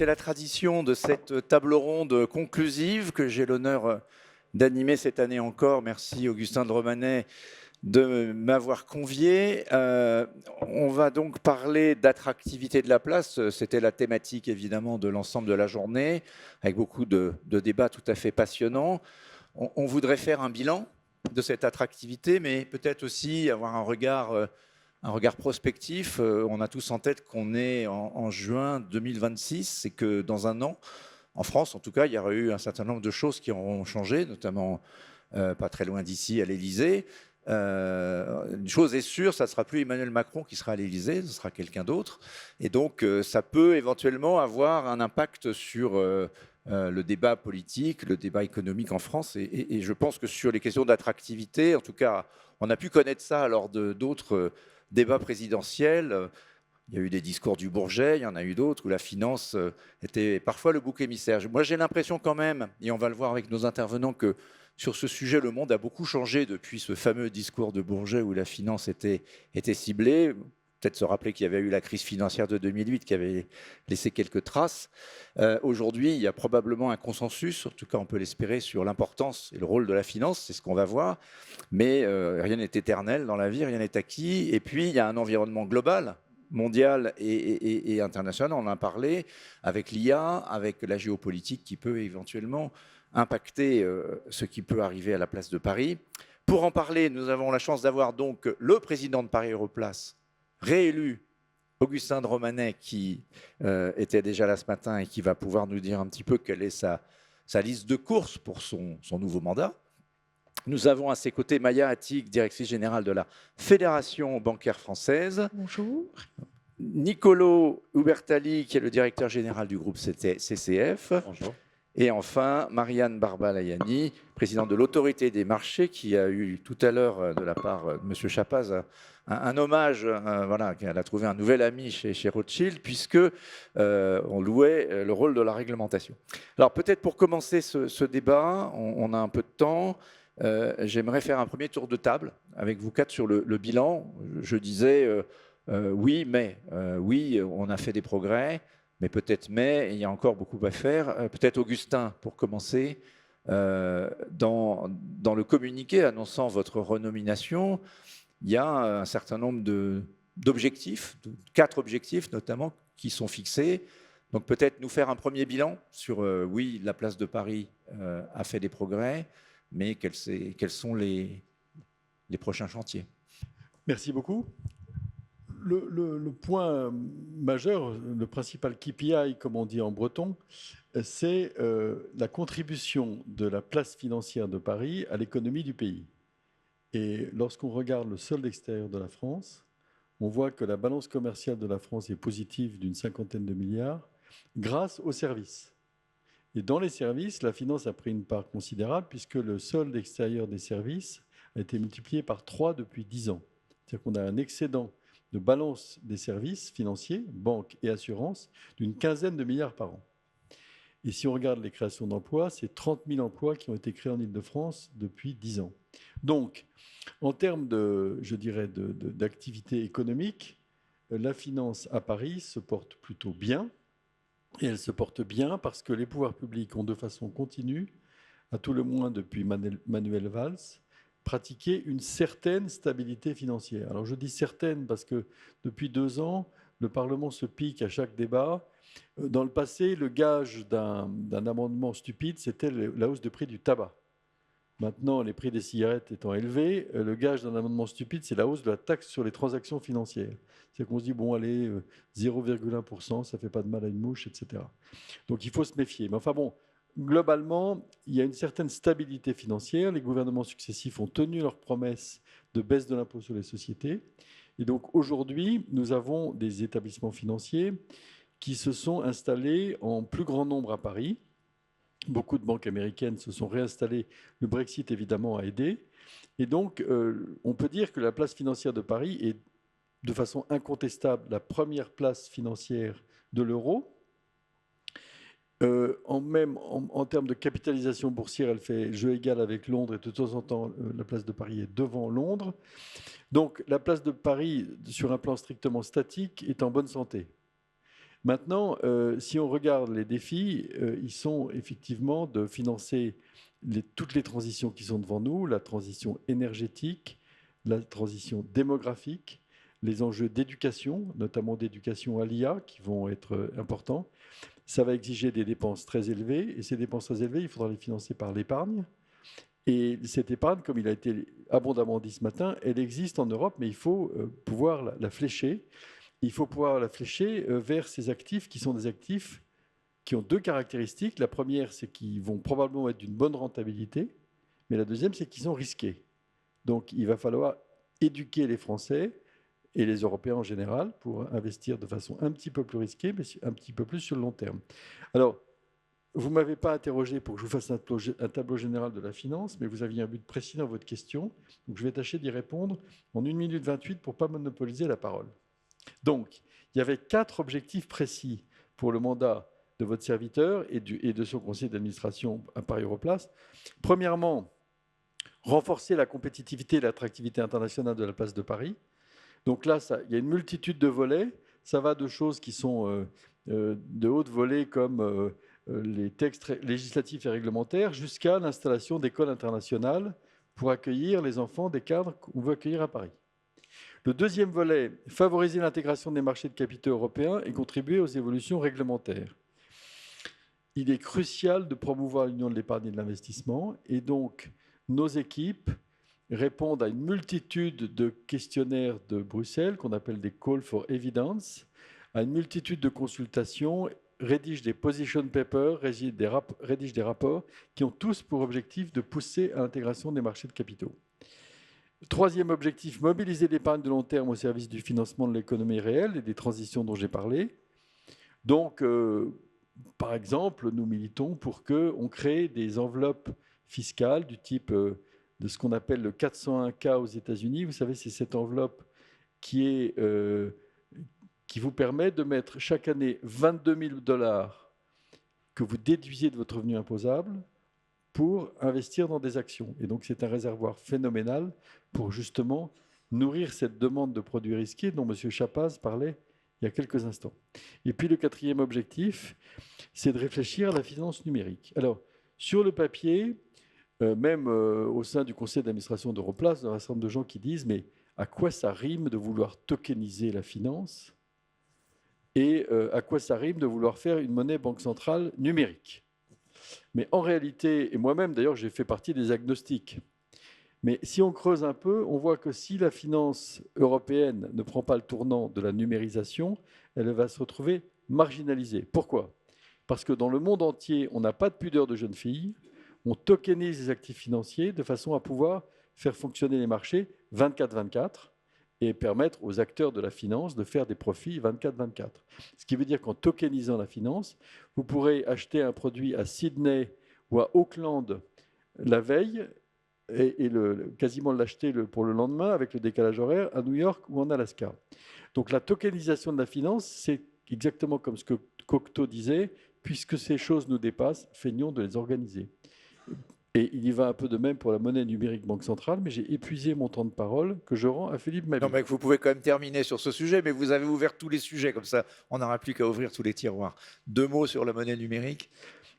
c'est la tradition de cette table ronde conclusive que j'ai l'honneur d'animer cette année encore. Merci Augustin de Romanet de m'avoir convié. On va donc parler d'attractivité de la place. C'était la thématique évidemment de l'ensemble de la journée, avec beaucoup de débats tout à fait passionnants. On voudrait faire un bilan de cette attractivité, mais peut-être aussi avoir un regard prospectif. On a tous en tête qu'on est en juin 2026 et que dans un an, en France en tout cas, il y aura eu un certain nombre de choses qui auront changé, notamment pas très loin d'ici, à l'Élysée. Une chose est sûre, ça ne sera plus Emmanuel Macron qui sera à l'Élysée, ce sera quelqu'un d'autre. Et donc, ça peut éventuellement avoir un impact sur le débat politique, le débat économique en France. Et je pense que sur les questions d'attractivité, en tout cas, on a pu connaître ça lors d'autres débats présidentiels. Il y a eu des discours du Bourget, il y en a eu d'autres où la finance était parfois le bouc émissaire. Moi, j'ai l'impression quand même, et on va le voir avec nos intervenants, que sur ce sujet, le monde a beaucoup changé depuis ce fameux discours de Bourget où la finance était ciblée. Peut-être se rappeler qu'il y avait eu la crise financière de 2008 qui avait laissé quelques traces. Aujourd'hui, il y a probablement un consensus, en tout cas on peut l'espérer, sur l'importance et le rôle de la finance, c'est ce qu'on va voir. Mais rien n'est éternel dans la vie, rien n'est acquis. Et puis, il y a un environnement global, mondial et international, on en a parlé, avec l'IA, avec la géopolitique qui peut éventuellement impacter ce qui peut arriver à la place de Paris. Pour en parler, nous avons la chance d'avoir donc le président de Paris Europlace, réélu, Augustin de Romanet, qui était déjà là ce matin et qui va pouvoir nous dire un petit peu quelle est sa liste de courses pour son nouveau mandat. Nous avons à ses côtés Maya Attig, directrice générale de la Fédération bancaire française. Bonjour. Nicolo Ubertalli, qui est le directeur général du groupe CCF. Bonjour. Et enfin, Marianne Barbalayani, présidente de l'autorité des marchés, qui a eu tout à l'heure, de la part de M. Chapaz, un hommage, voilà, qu'elle a trouvé un nouvel ami chez Rothschild, puisque on louait le rôle de la réglementation. Alors peut-être pour commencer ce débat, on a un peu de temps. J'aimerais faire un premier tour de table avec vous quatre sur le bilan. Je disais oui, mais oui, on a fait des progrès. Mais peut-être il y a encore beaucoup à faire. Peut-être Augustin, pour commencer, dans le communiqué annonçant votre renomination, il y a un certain nombre d'objectifs, 4 objectifs notamment, qui sont fixés. Donc peut-être nous faire un premier bilan sur, oui, la place de Paris a fait des progrès, mais quels sont les prochains chantiers? Merci beaucoup. Le point majeur, le principal KPI, comme on dit en breton, c'est la contribution de la place financière de Paris à l'économie du pays. Et lorsqu'on regarde le solde extérieur de la France, on voit que la balance commerciale de la France est positive d'une 50aine de milliards grâce aux services. Et dans les services, la finance a pris une part considérable puisque le solde extérieur des services a été multiplié par 3 depuis 10 ans. C'est-à-dire qu'on a un excédent de balance des services financiers, banques et assurances, d'une 15aine de milliards par an. Et si on regarde les créations d'emplois, c'est 30 000 emplois qui ont été créés en Île-de-France depuis 10 ans. Donc, en termes d'activité économique, la finance à Paris se porte plutôt bien. Et elle se porte bien parce que les pouvoirs publics ont de façon continue, à tout le moins depuis Manuel Valls, pratiqué une certaine stabilité financière. Alors je dis certaine parce que depuis 2 ans, le Parlement se pique à chaque débat. Dans le passé, le gage d'un amendement stupide, c'était la hausse du prix du tabac. Maintenant, les prix des cigarettes étant élevés, le gage d'un amendement stupide, c'est la hausse de la taxe sur les transactions financières. C'est qu'on se dit, bon, allez, 0,1%, ça ne fait pas de mal à une mouche, etc. Donc il faut se méfier. Mais enfin bon, globalement, il y a une certaine stabilité financière. Les gouvernements successifs ont tenu leurs promesses de baisse de l'impôt sur les sociétés. Et donc aujourd'hui, nous avons des établissements financiers qui se sont installés en plus grand nombre à Paris. Beaucoup de banques américaines se sont réinstallées. Le Brexit, évidemment, a aidé. Et donc, on peut dire que la place financière de Paris est, de façon incontestable, la première place financière de l'euro. En termes de capitalisation boursière, elle fait jeu égal avec Londres et de temps en temps, la place de Paris est devant Londres. Donc, la place de Paris, sur un plan strictement statique, est en bonne santé. Maintenant, si on regarde les défis, ils sont effectivement de financer toutes les transitions qui sont devant nous, la transition énergétique, la transition démographique, les enjeux d'éducation, notamment d'éducation à l'IA, qui vont être importants. Ça va exiger des dépenses très élevées, et ces dépenses très élevées, il faudra les financer par l'épargne. Et cette épargne, comme il a été abondamment dit ce matin, elle existe en Europe, mais il faut pouvoir la flécher. Il faut pouvoir la flécher vers ces actifs qui sont des actifs qui ont deux caractéristiques. La première, c'est qu'ils vont probablement être d'une bonne rentabilité, mais la deuxième, c'est qu'ils sont risqués. Donc il va falloir éduquer les Français et les Européens en général pour investir de façon un petit peu plus risquée, mais un petit peu plus sur le long terme. Alors, vous ne m'avez pas interrogé pour que je vous fasse un tableau général de la finance, mais vous aviez un but précis dans votre question. Donc je vais tâcher d'y répondre en 1 minute 28 pour ne pas monopoliser la parole. Donc, il y avait 4 objectifs précis pour le mandat de votre serviteur et de son conseil d'administration à Paris Europlace. Premièrement, renforcer la compétitivité et l'attractivité internationale de la place de Paris. Donc là, il y a une multitude de volets. Ça va de choses qui sont de haute volée comme les textes législatifs et réglementaires jusqu'à l'installation d'écoles internationales pour accueillir les enfants des cadres qu'on veut accueillir à Paris. Le deuxième volet, favoriser l'intégration des marchés de capitaux européens et contribuer aux évolutions réglementaires. Il est crucial de promouvoir l'union de l'épargne et de l'investissement, et donc nos équipes répondent à une multitude de questionnaires de Bruxelles qu'on appelle des Call for Evidence, à une multitude de consultations, rédigent des position papers, rédigent des rapports qui ont tous pour objectif de pousser à l'intégration des marchés de capitaux. Troisième objectif, mobiliser l'épargne de long terme au service du financement de l'économie réelle et des transitions dont j'ai parlé. Donc, par exemple, nous militons pour qu'on crée des enveloppes fiscales du type de ce qu'on appelle le 401K aux États-Unis. Vous savez, c'est cette enveloppe qui vous permet de mettre chaque année 22 000 $ que vous déduisez de votre revenu imposable pour investir dans des actions. Et donc, c'est un réservoir phénoménal pour justement nourrir cette demande de produits risqués dont M. Chapaz parlait il y a quelques instants. Et puis, le quatrième objectif, c'est de réfléchir à la finance numérique. Alors, sur le papier, même au sein du conseil d'administration d'Europlace, il y a un certain nombre de gens qui disent « mais à quoi ça rime de vouloir tokeniser la finance et à quoi ça rime de vouloir faire une monnaie banque centrale numérique ?» Mais en réalité, et moi-même d'ailleurs, j'ai fait partie des agnostiques. Mais si on creuse un peu, on voit que si la finance européenne ne prend pas le tournant de la numérisation, elle va se retrouver marginalisée. Pourquoi ? Parce que dans le monde entier, on n'a pas de pudeur de jeunes filles, on tokenise les actifs financiers de façon à pouvoir faire fonctionner les marchés 24/24 et permettre aux acteurs de la finance de faire des profits 24/24. Ce qui veut dire qu'en tokenisant la finance, vous pourrez acheter un produit à Sydney ou à Auckland la veille et quasiment l'acheter pour le lendemain avec le décalage horaire à New York ou en Alaska. Donc la tokenisation de la finance, c'est exactement comme ce que Cocteau disait, puisque ces choses nous dépassent, feignons de les organiser. Et il y va un peu de même pour la monnaie numérique banque centrale, mais j'ai épuisé mon temps de parole que je rends à Philippe Mabi. Non, mais vous pouvez quand même terminer sur ce sujet, mais vous avez ouvert tous les sujets, comme ça, on n'aura plus qu'à ouvrir tous les tiroirs. 2 mots sur la monnaie numérique.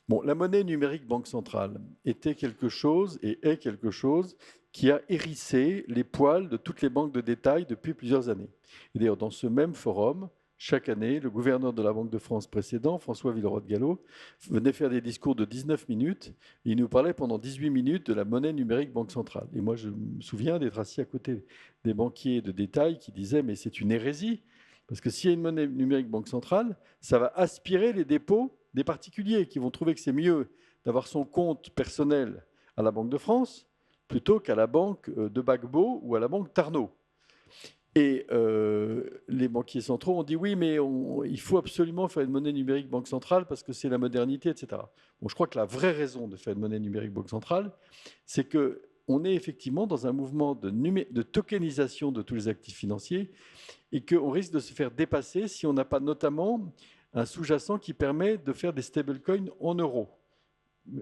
Bon, la monnaie numérique banque centrale était quelque chose et est quelque chose qui a hérissé les poils de toutes les banques de détail depuis plusieurs années. Et d'ailleurs, dans ce même forum, chaque année, le gouverneur de la Banque de France précédent, François Villeroy-de-Galhau, venait faire des discours de 19 minutes. Et il nous parlait pendant 18 minutes de la monnaie numérique banque centrale. Et moi, je me souviens d'être assis à côté des banquiers de détail qui disaient « mais c'est une hérésie, parce que s'il y a une monnaie numérique banque centrale, ça va aspirer les dépôts des particuliers qui vont trouver que c'est mieux d'avoir son compte personnel à la Banque de France plutôt qu'à la banque de Gbagbo ou à la banque Tarnot. » Et les banquiers centraux ont dit oui, mais il faut absolument faire une monnaie numérique banque centrale parce que c'est la modernité, etc. Bon, je crois que la vraie raison de faire une monnaie numérique banque centrale, c'est qu'on est effectivement dans un mouvement de tokenisation de tous les actifs financiers et qu'on risque de se faire dépasser si on n'a pas notamment un sous-jacent qui permet de faire des stablecoins en euros.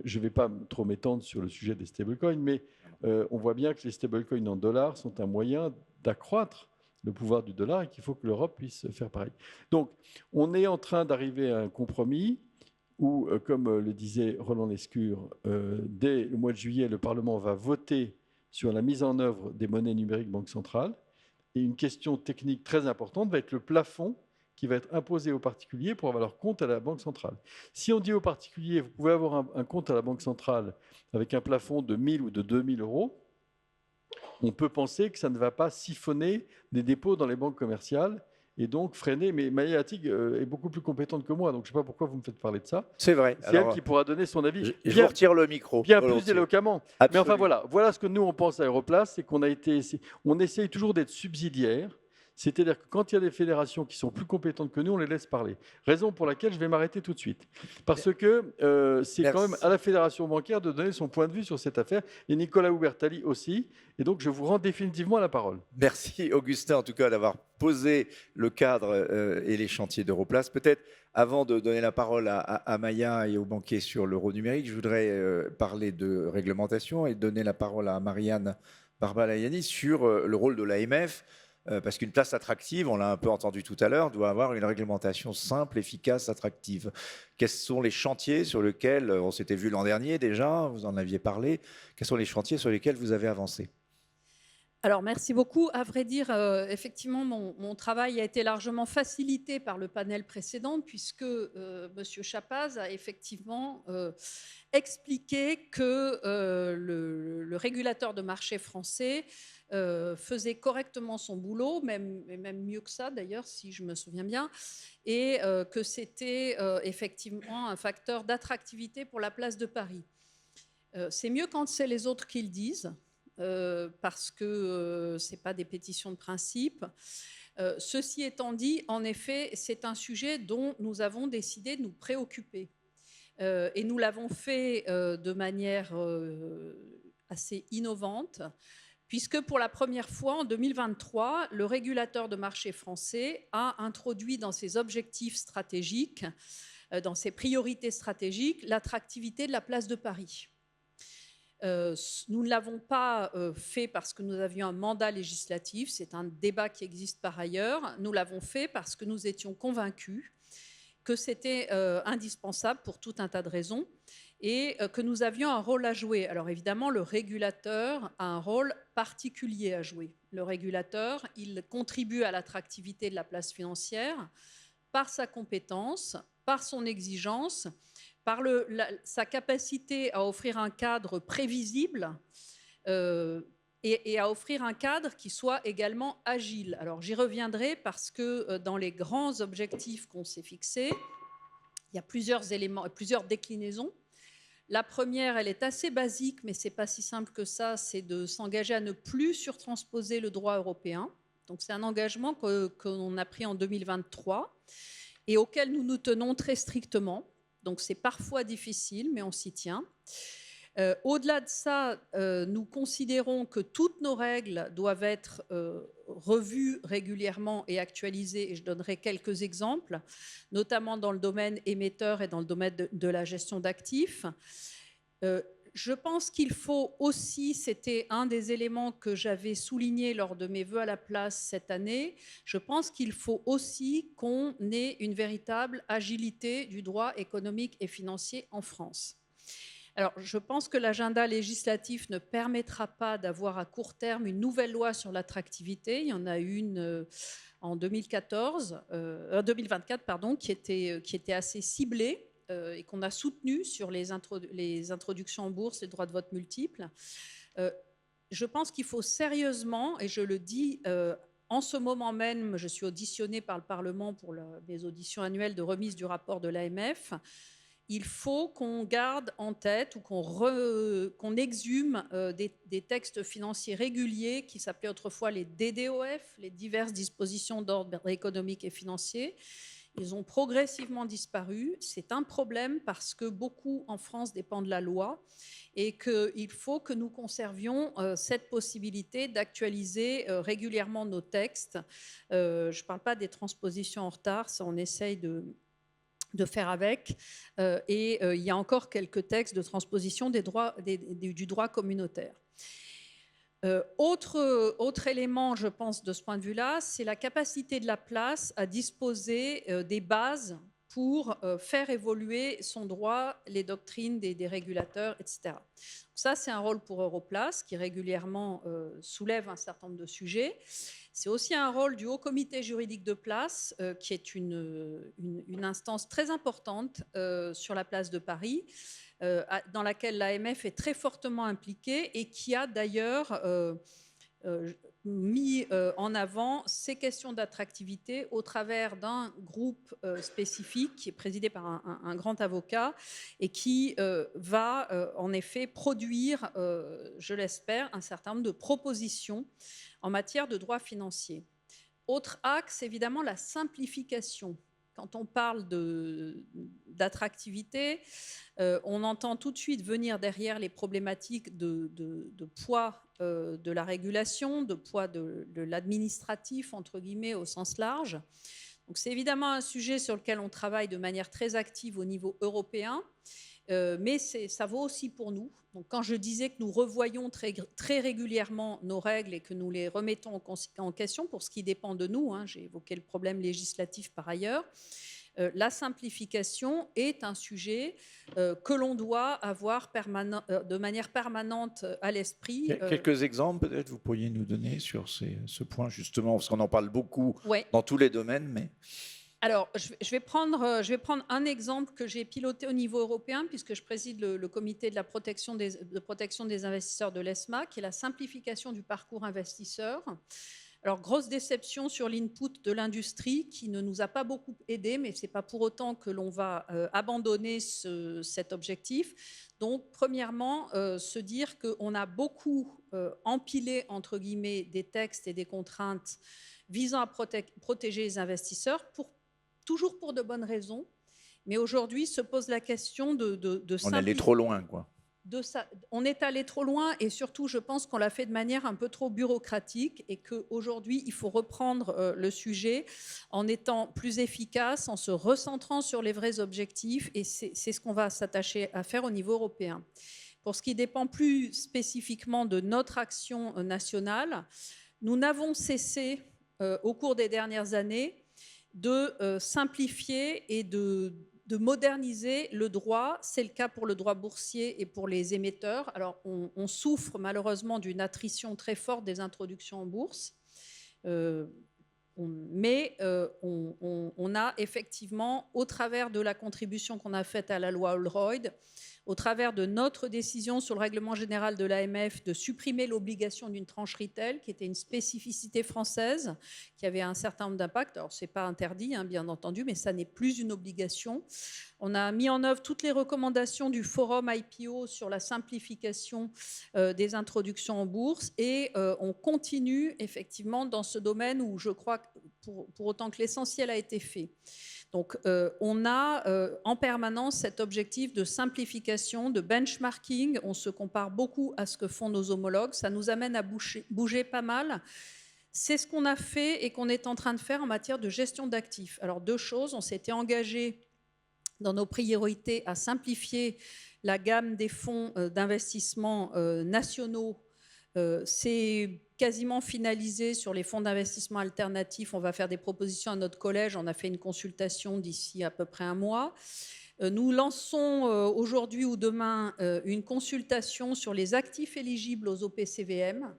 Je ne vais pas trop m'étendre sur le sujet des stablecoins, mais on voit bien que les stablecoins en dollars sont un moyen d'accroître le pouvoir du dollar et qu'il faut que l'Europe puisse faire pareil. Donc, on est en train d'arriver à un compromis où, comme le disait Roland Lescure, dès le mois de juillet, le Parlement va voter sur la mise en œuvre des monnaies numériques banque centrale. Et une question technique très importante va être le plafond qui va être imposé aux particuliers pour avoir leur compte à la Banque centrale. Si on dit aux particuliers, vous pouvez avoir un compte à la Banque centrale avec un plafond de 1 000 ou de 2 000 euros, on peut penser que ça ne va pas siphonner des dépôts dans les banques commerciales et donc freiner. Mais Maya Hattig est beaucoup plus compétente que moi, donc je ne sais pas pourquoi vous me faites parler de ça. C'est vrai. C'est elle qui pourra donner son avis. Je vous retire le micro. Bien plus éloquemment. Absolument. Mais enfin voilà ce que nous on pense à Europlace, c'est on essaye toujours d'être subsidiaire. C'est-à-dire que quand il y a des fédérations qui sont plus compétentes que nous, on les laisse parler. Raison pour laquelle je vais m'arrêter tout de suite. Parce que c'est quand même à la fédération bancaire de donner son point de vue sur cette affaire, et Nicolas Hubertali aussi. Et donc, je vous rends définitivement la parole. Merci, Augustin, en tout cas, d'avoir posé le cadre et les chantiers d'Europlace. Peut-être, avant de donner la parole à Maya et aux banquiers sur l'euro numérique, je voudrais parler de réglementation et donner la parole à Marianne Barbalayani sur le rôle de l'AMF. Parce qu'une place attractive, on l'a un peu entendu tout à l'heure, doit avoir une réglementation simple, efficace, attractive. Quels sont les chantiers sur lesquels, on s'était vu l'an dernier déjà, vous en aviez parlé, quels sont les chantiers sur lesquels vous avez avancé ? Alors, merci beaucoup. À vrai dire, effectivement, mon travail a été largement facilité par le panel précédent, puisque M. Chapaz a effectivement expliqué que le régulateur de marché français faisait correctement son boulot, même mieux que ça d'ailleurs, si je me souviens bien, et que c'était effectivement un facteur d'attractivité pour la place de Paris. C'est mieux quand c'est les autres qui le disent. Parce que ce n'est pas des pétitions de principe. Ceci étant dit, en effet, c'est un sujet dont nous avons décidé de nous préoccuper. Et nous l'avons fait de manière assez innovante, puisque pour la première fois, en 2023, le régulateur de marché français a introduit dans ses objectifs stratégiques, dans ses priorités stratégiques, l'attractivité de la place de Paris. Nous ne l'avons pas fait parce que nous avions un mandat législatif, c'est un débat qui existe par ailleurs. Nous l'avons fait parce que nous étions convaincus que c'était indispensable pour tout un tas de raisons et que nous avions un rôle à jouer. Alors évidemment, le régulateur a un rôle particulier à jouer. Le régulateur, il contribue à l'attractivité de la place financière par sa compétence, par son exigence, par sa capacité à offrir un cadre prévisible et à offrir un cadre qui soit également agile. Alors j'y reviendrai parce que dans les grands objectifs qu'on s'est fixés, il y a plusieurs éléments, plusieurs déclinaisons. La première, elle est assez basique, mais ce n'est pas si simple que ça, c'est de s'engager à ne plus surtransposer le droit européen. Donc c'est un engagement qu'on a pris en 2023 et auquel nous nous tenons très strictement. Donc c'est parfois difficile, mais on s'y tient. Au-delà de ça, nous considérons que toutes nos règles doivent être revues régulièrement et actualisées, et je donnerai quelques exemples, notamment dans le domaine émetteur et dans le domaine de la gestion d'actifs. Je pense qu'il faut aussi, c'était un des éléments que j'avais souligné lors de mes vœux à la place cette année, je pense qu'il faut aussi qu'on ait une véritable agilité du droit économique et financier en France. Alors, je pense que l'agenda législatif ne permettra pas d'avoir à court terme une nouvelle loi sur l'attractivité. Il y en a une en 2024, pardon, qui était assez ciblée et qu'on a soutenu sur les introductions en bourse, les droits de vote multiples. Je pense qu'il faut sérieusement, et je le dis en ce moment même, je suis auditionnée par le Parlement pour mes auditions annuelles de remise du rapport de l'AMF. Il faut qu'on garde en tête ou qu'on exhume des textes financiers réguliers qui s'appelaient autrefois les DDoF, les diverses dispositions d'ordre économique et financier. Ils ont progressivement disparu. C'est un problème parce que beaucoup en France dépendent de la loi et qu'il faut que nous conservions cette possibilité d'actualiser régulièrement nos textes. Je ne parle pas des transpositions en retard, ça on essaye de faire avec. Il y a encore quelques textes de transposition du droit communautaire. Autre élément, je pense, de ce point de vue-là, c'est la capacité de la place à disposer des bases pour faire évoluer son droit, les doctrines des régulateurs, etc. Donc ça, c'est un rôle pour Europlace qui régulièrement soulève un certain nombre de sujets. C'est aussi un rôle du Haut Comité juridique de place, qui est une instance très importante sur la place de Paris, dans laquelle l'AMF est très fortement impliquée et qui a d'ailleurs mis en avant ces questions d'attractivité au travers d'un groupe spécifique qui est présidé par un grand avocat et qui va en effet produire, je l'espère, un certain nombre de propositions en matière de droit financier. Autre axe, évidemment, la simplification. Quand on parle d'attractivité, on entend tout de suite venir derrière les problématiques de poids de la régulation, de poids de l'administratif, entre guillemets, au sens large. Donc c'est évidemment un sujet sur lequel on travaille de manière très active au niveau européen, mais ça vaut aussi pour nous. Donc quand je disais que nous revoyons très régulièrement nos règles et que nous les remettons en question pour ce qui dépend de nous, hein, j'ai évoqué le problème législatif par ailleurs, la simplification est un sujet que l'on doit avoir de manière permanente à l'esprit. Quelques exemples, peut-être, vous pourriez nous donner sur ce point, justement, parce qu'on en parle beaucoup Ouais. dans tous les domaines. Mais... Alors, je vais prendre un exemple que j'ai piloté au niveau européen, puisque je préside le comité de protection des investisseurs de l'ESMA, qui est la simplification du parcours investisseur. Alors, grosse déception sur l'input de l'industrie qui ne nous a pas beaucoup aidé, mais ce n'est pas pour autant que l'on va abandonner cet objectif. Donc, premièrement, se dire qu'on a beaucoup empilé, entre guillemets, des textes et des contraintes visant à protéger les investisseurs, toujours pour de bonnes raisons. Mais aujourd'hui, se pose la question de on est allé trop loin, quoi. On est allé trop loin et surtout, je pense qu'on l'a fait de manière un peu trop bureaucratique et qu'aujourd'hui, il faut reprendre le sujet en étant plus efficace, en se recentrant sur les vrais objectifs et c'est ce qu'on va s'attacher à faire au niveau européen. Pour ce qui dépend plus spécifiquement de notre action nationale, nous n'avons cessé au cours des dernières années de simplifier et de moderniser le droit. C'est le cas pour le droit boursier et pour les émetteurs. Alors, on souffre malheureusement d'une attrition très forte des introductions en bourse. Mais on a effectivement, au travers de la contribution qu'on a faite à la loi Holroyd, au travers de notre décision sur le règlement général de l'AMF de supprimer l'obligation d'une tranche retail, qui était une spécificité française, qui avait un certain nombre d'impacts. Alors, ce n'est pas interdit, hein, bien entendu, mais ça n'est plus une obligation. On a mis en œuvre toutes les recommandations du forum IPO sur la simplification des introductions en bourse et on continue effectivement dans ce domaine où je crois que pour autant que l'essentiel a été fait. Donc, on a en permanence cet objectif de simplification, de benchmarking. On se compare beaucoup à ce que font nos homologues. Ça nous amène à bouger pas mal. C'est ce qu'on a fait et qu'on est en train de faire en matière de gestion d'actifs. Alors, deux choses. On s'était engagé dans nos priorités à simplifier la gamme des fonds d'investissement nationaux. C'est quasiment finalisé sur les fonds d'investissement alternatifs. On va faire des propositions à notre collège. On a fait une consultation d'ici à peu près un mois. Nous lançons aujourd'hui ou demain une consultation sur les actifs éligibles aux OPCVM.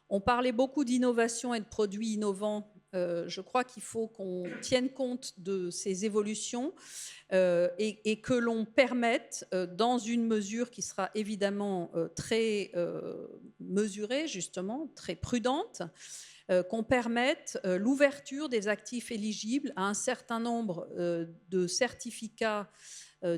On parlait beaucoup d'innovation et de produits innovants. Je crois qu'il faut qu'on tienne compte de ces évolutions et que l'on permette, dans une mesure qui sera évidemment très mesurée, justement, très prudente, qu'on permette l'ouverture des actifs éligibles à un certain nombre de certificats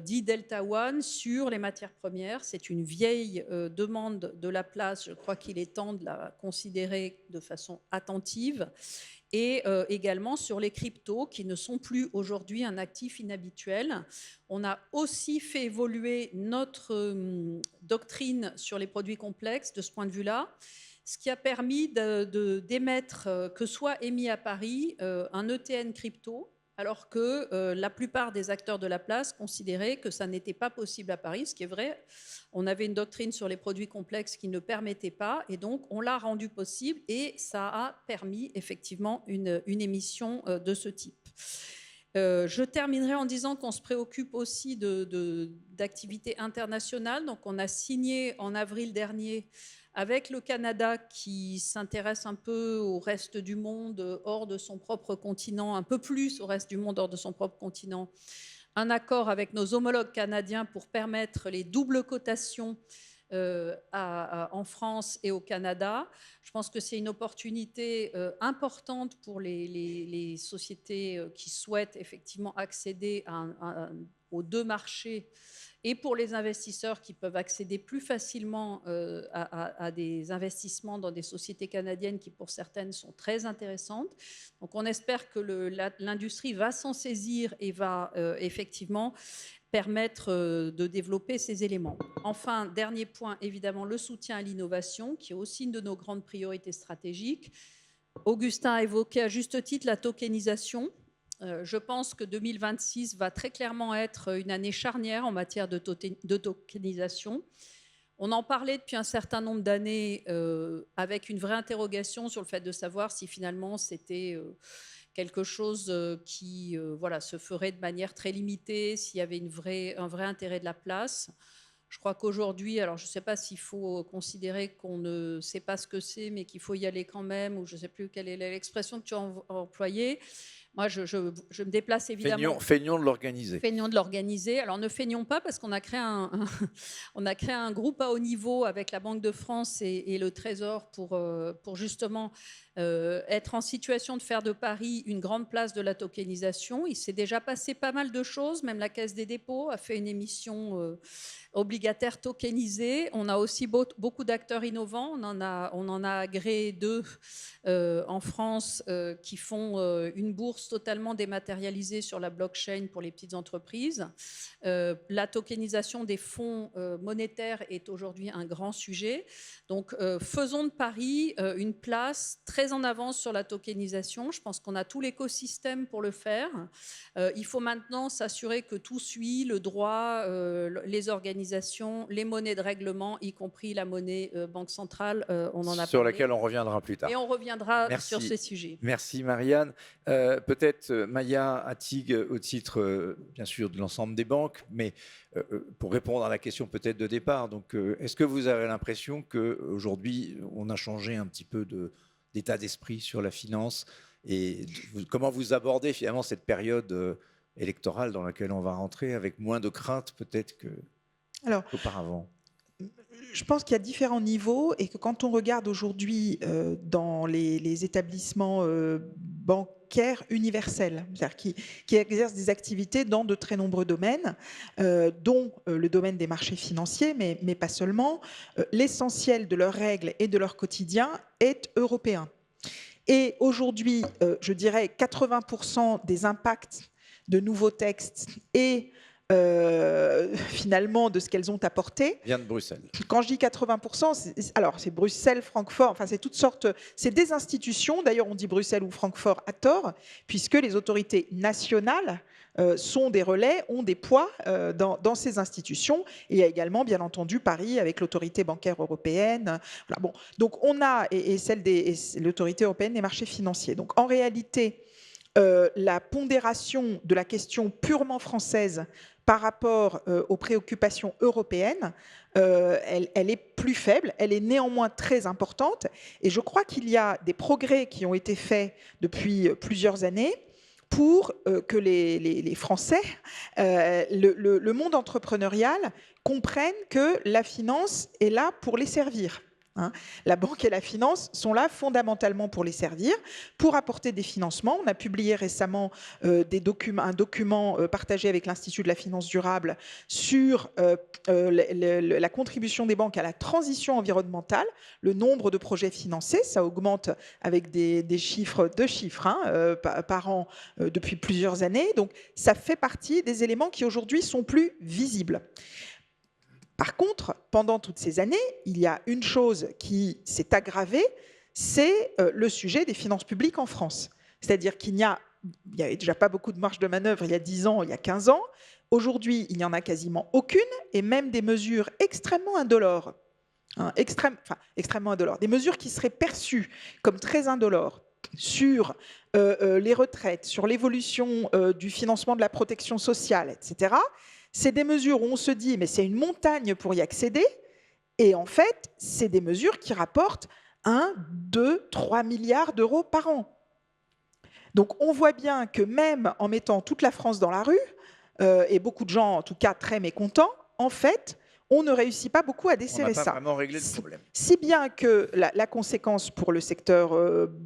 dits Delta One sur les matières premières. C'est une vieille demande de la place. Je crois qu'il est temps de la considérer de façon attentive. Et également sur les cryptos qui ne sont plus aujourd'hui un actif inhabituel. On a aussi fait évoluer notre doctrine sur les produits complexes de ce point de vue-là, ce qui a permis d'émettre, que soit émis à Paris, un ETN crypto alors que la plupart des acteurs de la place considéraient que ça n'était pas possible à Paris, ce qui est vrai. On avait une doctrine sur les produits complexes qui ne permettait pas, et donc on l'a rendu possible, et ça a permis effectivement une émission de ce type. Je terminerai en disant qu'on se préoccupe aussi d'activités internationales. Donc on a signé en avril dernier avec le Canada, qui s'intéresse un peu au reste du monde hors de son propre continent, un peu plus au reste du monde hors de son propre continent, un accord avec nos homologues canadiens pour permettre les doubles cotations en France et au Canada. Je pense que c'est une opportunité importante pour les sociétés qui souhaitent effectivement accéder aux deux marchés, et pour les investisseurs qui peuvent accéder plus facilement à des investissements dans des sociétés canadiennes qui, pour certaines, sont très intéressantes. Donc on espère que l'industrie va s'en saisir et va effectivement permettre de développer ces éléments. Enfin, dernier point, évidemment, le soutien à l'innovation, qui est aussi une de nos grandes priorités stratégiques. Augustin a évoqué à juste titre la tokenisation. Je pense que 2026 va très clairement être une année charnière en matière de tokenisation. On en parlait depuis un certain nombre d'années avec une vraie interrogation sur le fait de savoir si finalement c'était quelque chose qui se ferait de manière très limitée, s'il y avait un vrai intérêt de la place. Je crois qu'aujourd'hui, alors je ne sais pas s'il faut considérer qu'on ne sait pas ce que c'est, mais qu'il faut y aller quand même, ou je ne sais plus quelle est l'expression que tu as employée. Moi, je me déplace évidemment. Feignons de l'organiser. Feignons de l'organiser. Alors, ne feignons pas, parce qu'on a créé on a créé un groupe à haut niveau avec la Banque de France et le Trésor pour justement être en situation de faire de Paris une grande place de la tokenisation. Il s'est déjà passé pas mal de choses. Même la Caisse des dépôts a fait une émission obligataire tokenisée. On a aussi beaucoup d'acteurs innovants. On en a agréé 2 en France qui font une bourse totalement dématérialisée sur la blockchain pour les petites entreprises. La tokenisation des fonds monétaires est aujourd'hui un grand sujet. Donc, faisons de Paris une place très en avance sur la tokenisation. Je pense qu'on a tout l'écosystème pour le faire. Il faut maintenant s'assurer que tout suit, le droit, les organisations, les monnaies de règlement, y compris la monnaie banque centrale. On en a sur parlé. laquelle on reviendra plus tard. Et on reviendra sur ces sujets. Merci Marianne. Peut-être Maya Attig au titre bien sûr de l'ensemble des banques, mais pour répondre à la question peut-être de départ. Donc, est-ce que vous avez l'impression qu'aujourd'hui on a changé un petit peu d'état d'esprit sur la finance, et comment vous abordez finalement cette période électorale dans laquelle on va rentrer avec moins de crainte peut-être qu'auparavant? Je pense qu'il y a différents niveaux, et que quand on regarde aujourd'hui dans les établissements bancaires universels, c'est-à-dire qui exercent des activités dans de très nombreux domaines, dont le domaine des marchés financiers, mais pas seulement, l'essentiel de leurs règles et de leur quotidien est européen. Et aujourd'hui, je dirais 80% des impacts de nouveaux textes et finalement de ce qu'elles ont apporté vient de Bruxelles. Quand je dis 80%, alors c'est Bruxelles, Francfort, enfin c'est toutes sortes, c'est des institutions, d'ailleurs on dit Bruxelles ou Francfort à tort, puisque les autorités nationales sont des relais, ont des poids dans ces institutions. Et il y a également, bien entendu, Paris avec l'autorité bancaire européenne. Voilà, bon. Donc on a, et l'autorité européenne des marchés financiers. Donc en réalité, la pondération de la question purement française par rapport aux préoccupations européennes, elle est plus faible, elle est néanmoins très importante. Et je crois qu'il y a des progrès qui ont été faits depuis plusieurs années pour que les Français, le monde entrepreneurial, comprennent que la finance est là pour les servir. La banque et la finance sont là fondamentalement pour les servir, pour apporter des financements. On a publié récemment un document partagé avec l'Institut de la finance durable sur la contribution des banques à la transition environnementale. Le nombre de projets financés, ça augmente avec deux chiffres par an depuis plusieurs années. Donc ça fait partie des éléments qui aujourd'hui sont plus visibles. Par contre, pendant toutes ces années, il y a une chose qui s'est aggravée, c'est le sujet des finances publiques en France. C'est-à-dire qu'il n'y a il n'y avait déjà pas beaucoup de marge de manœuvre il y a 10 ans, il y a 15 ans. Aujourd'hui, il n'y en a quasiment aucune, et même des mesures extrêmement indolores, extrêmement indolores, des mesures qui seraient perçues comme très indolores sur les retraites, sur l'évolution du financement de la protection sociale, etc. C'est des mesures où on se dit, mais c'est une montagne pour y accéder, et en fait, c'est des mesures qui rapportent 1, 2, 3 milliards d'euros par an. Donc on voit bien que même en mettant toute la France dans la rue, et beaucoup de gens en tout cas très mécontents, en fait, on ne réussit pas beaucoup à desserrer ça. On n'a pas vraiment réglé le problème. Si bien que la conséquence pour le secteur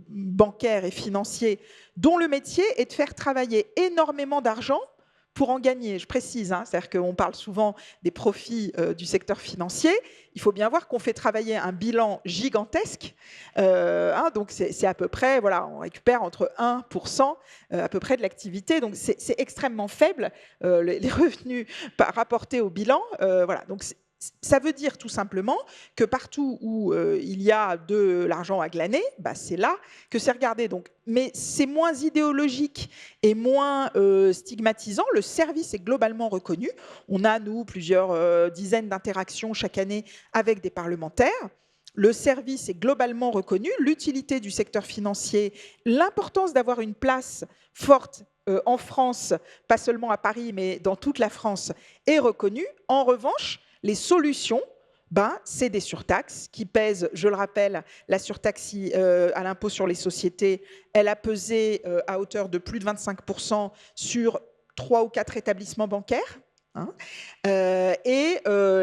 bancaire et financier, dont le métier est de faire travailler énormément d'argent pour en gagner, je précise, c'est-à-dire qu'on parle souvent des profits du secteur financier, il faut bien voir qu'on fait travailler un bilan gigantesque, donc c'est à peu près, voilà, on récupère entre 1% à peu près de l'activité, donc c'est extrêmement faible, les revenus rapportés au bilan, voilà, donc ça veut dire tout simplement que partout où il y a de l'argent à glaner, c'est là que c'est regardé. Donc, mais c'est moins idéologique et moins stigmatisant. Le service est globalement reconnu. On a, nous, plusieurs dizaines d'interactions chaque année avec des parlementaires. Le service est globalement reconnu. L'utilité du secteur financier, l'importance d'avoir une place forte en France, pas seulement à Paris, mais dans toute la France, est reconnue. En revanche, les solutions, c'est des surtaxes qui pèsent, je le rappelle, la surtaxe à l'impôt sur les sociétés, elle a pesé à hauteur de plus de 25% sur 3 ou 4 établissements bancaires. Et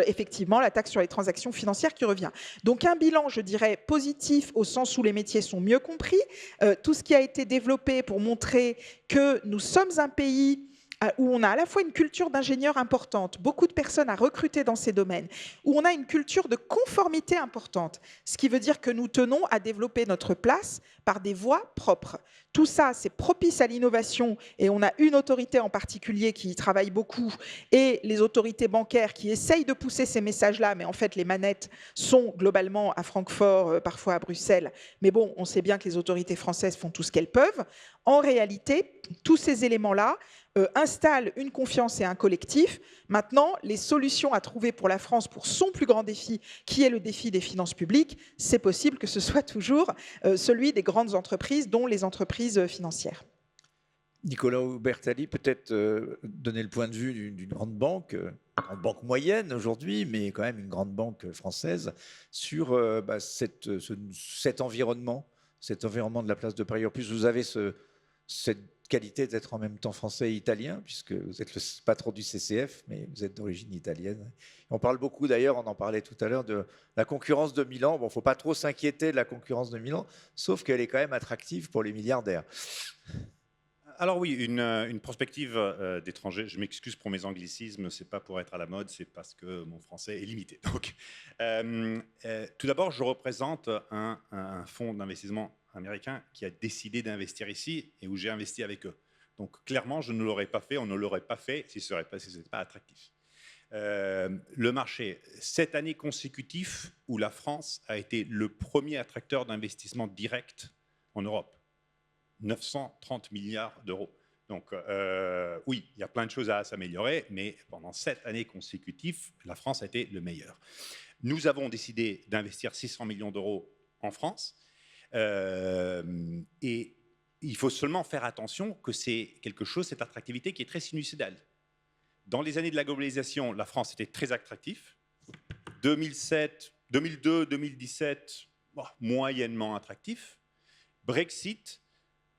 effectivement, la taxe sur les transactions financières qui revient. Donc un bilan, je dirais, positif au sens où les métiers sont mieux compris. Tout ce qui a été développé pour montrer que nous sommes un pays où on a à la fois une culture d'ingénieurs importante, beaucoup de personnes à recruter dans ces domaines, où on a une culture de conformité importante, ce qui veut dire que nous tenons à développer notre place par des voies propres. Tout ça, c'est propice à l'innovation, et on a une autorité en particulier qui y travaille beaucoup, et les autorités bancaires qui essayent de pousser ces messages-là, mais en fait, les manettes sont globalement à Francfort, parfois à Bruxelles, mais bon, on sait bien que les autorités françaises font tout ce qu'elles peuvent. En réalité, tous ces éléments-là installe une confiance et un collectif. Maintenant, les solutions à trouver pour la France, pour son plus grand défi, qui est le défi des finances publiques, c'est possible que ce soit toujours celui des grandes entreprises, dont les entreprises financières. Nicolas Bertali, peut-être donner le point de vue d'une grande banque moyenne aujourd'hui, mais quand même une grande banque française, sur cet environnement de la place de Paris. En plus, vous avez cette qualité d'être en même temps français et italien, puisque vous êtes le patron du CCF, mais vous êtes d'origine italienne. On parle beaucoup d'ailleurs, on en parlait tout à l'heure, de la concurrence de Milan. Bon, il ne faut pas trop s'inquiéter de la concurrence de Milan, sauf qu'elle est quand même attractive pour les milliardaires. Alors oui, une prospective d'étranger. Je m'excuse pour mes anglicismes, c'est pas pour être à la mode, c'est parce que mon français est limité. Donc, tout d'abord, je représente un fonds d'investissement américain qui a décidé d'investir ici et où j'ai investi avec eux. Donc clairement, je ne l'aurais pas fait, on ne l'aurait pas fait si ce n'était pas attractif. Le marché, 7 années consécutives où la France a été le premier attracteur d'investissement direct en Europe. 930 milliards d'euros. Donc oui, il y a plein de choses à s'améliorer, mais pendant 7 années consécutives, la France a été le meilleur. Nous avons décidé d'investir 600 millions d'euros en France. Et il faut seulement faire attention que c'est quelque chose, cette attractivité qui est très sinusoïdale. Dans les années de la globalisation, la France était très attractive. 2007, 2002, 2017, moyennement attractif. Brexit,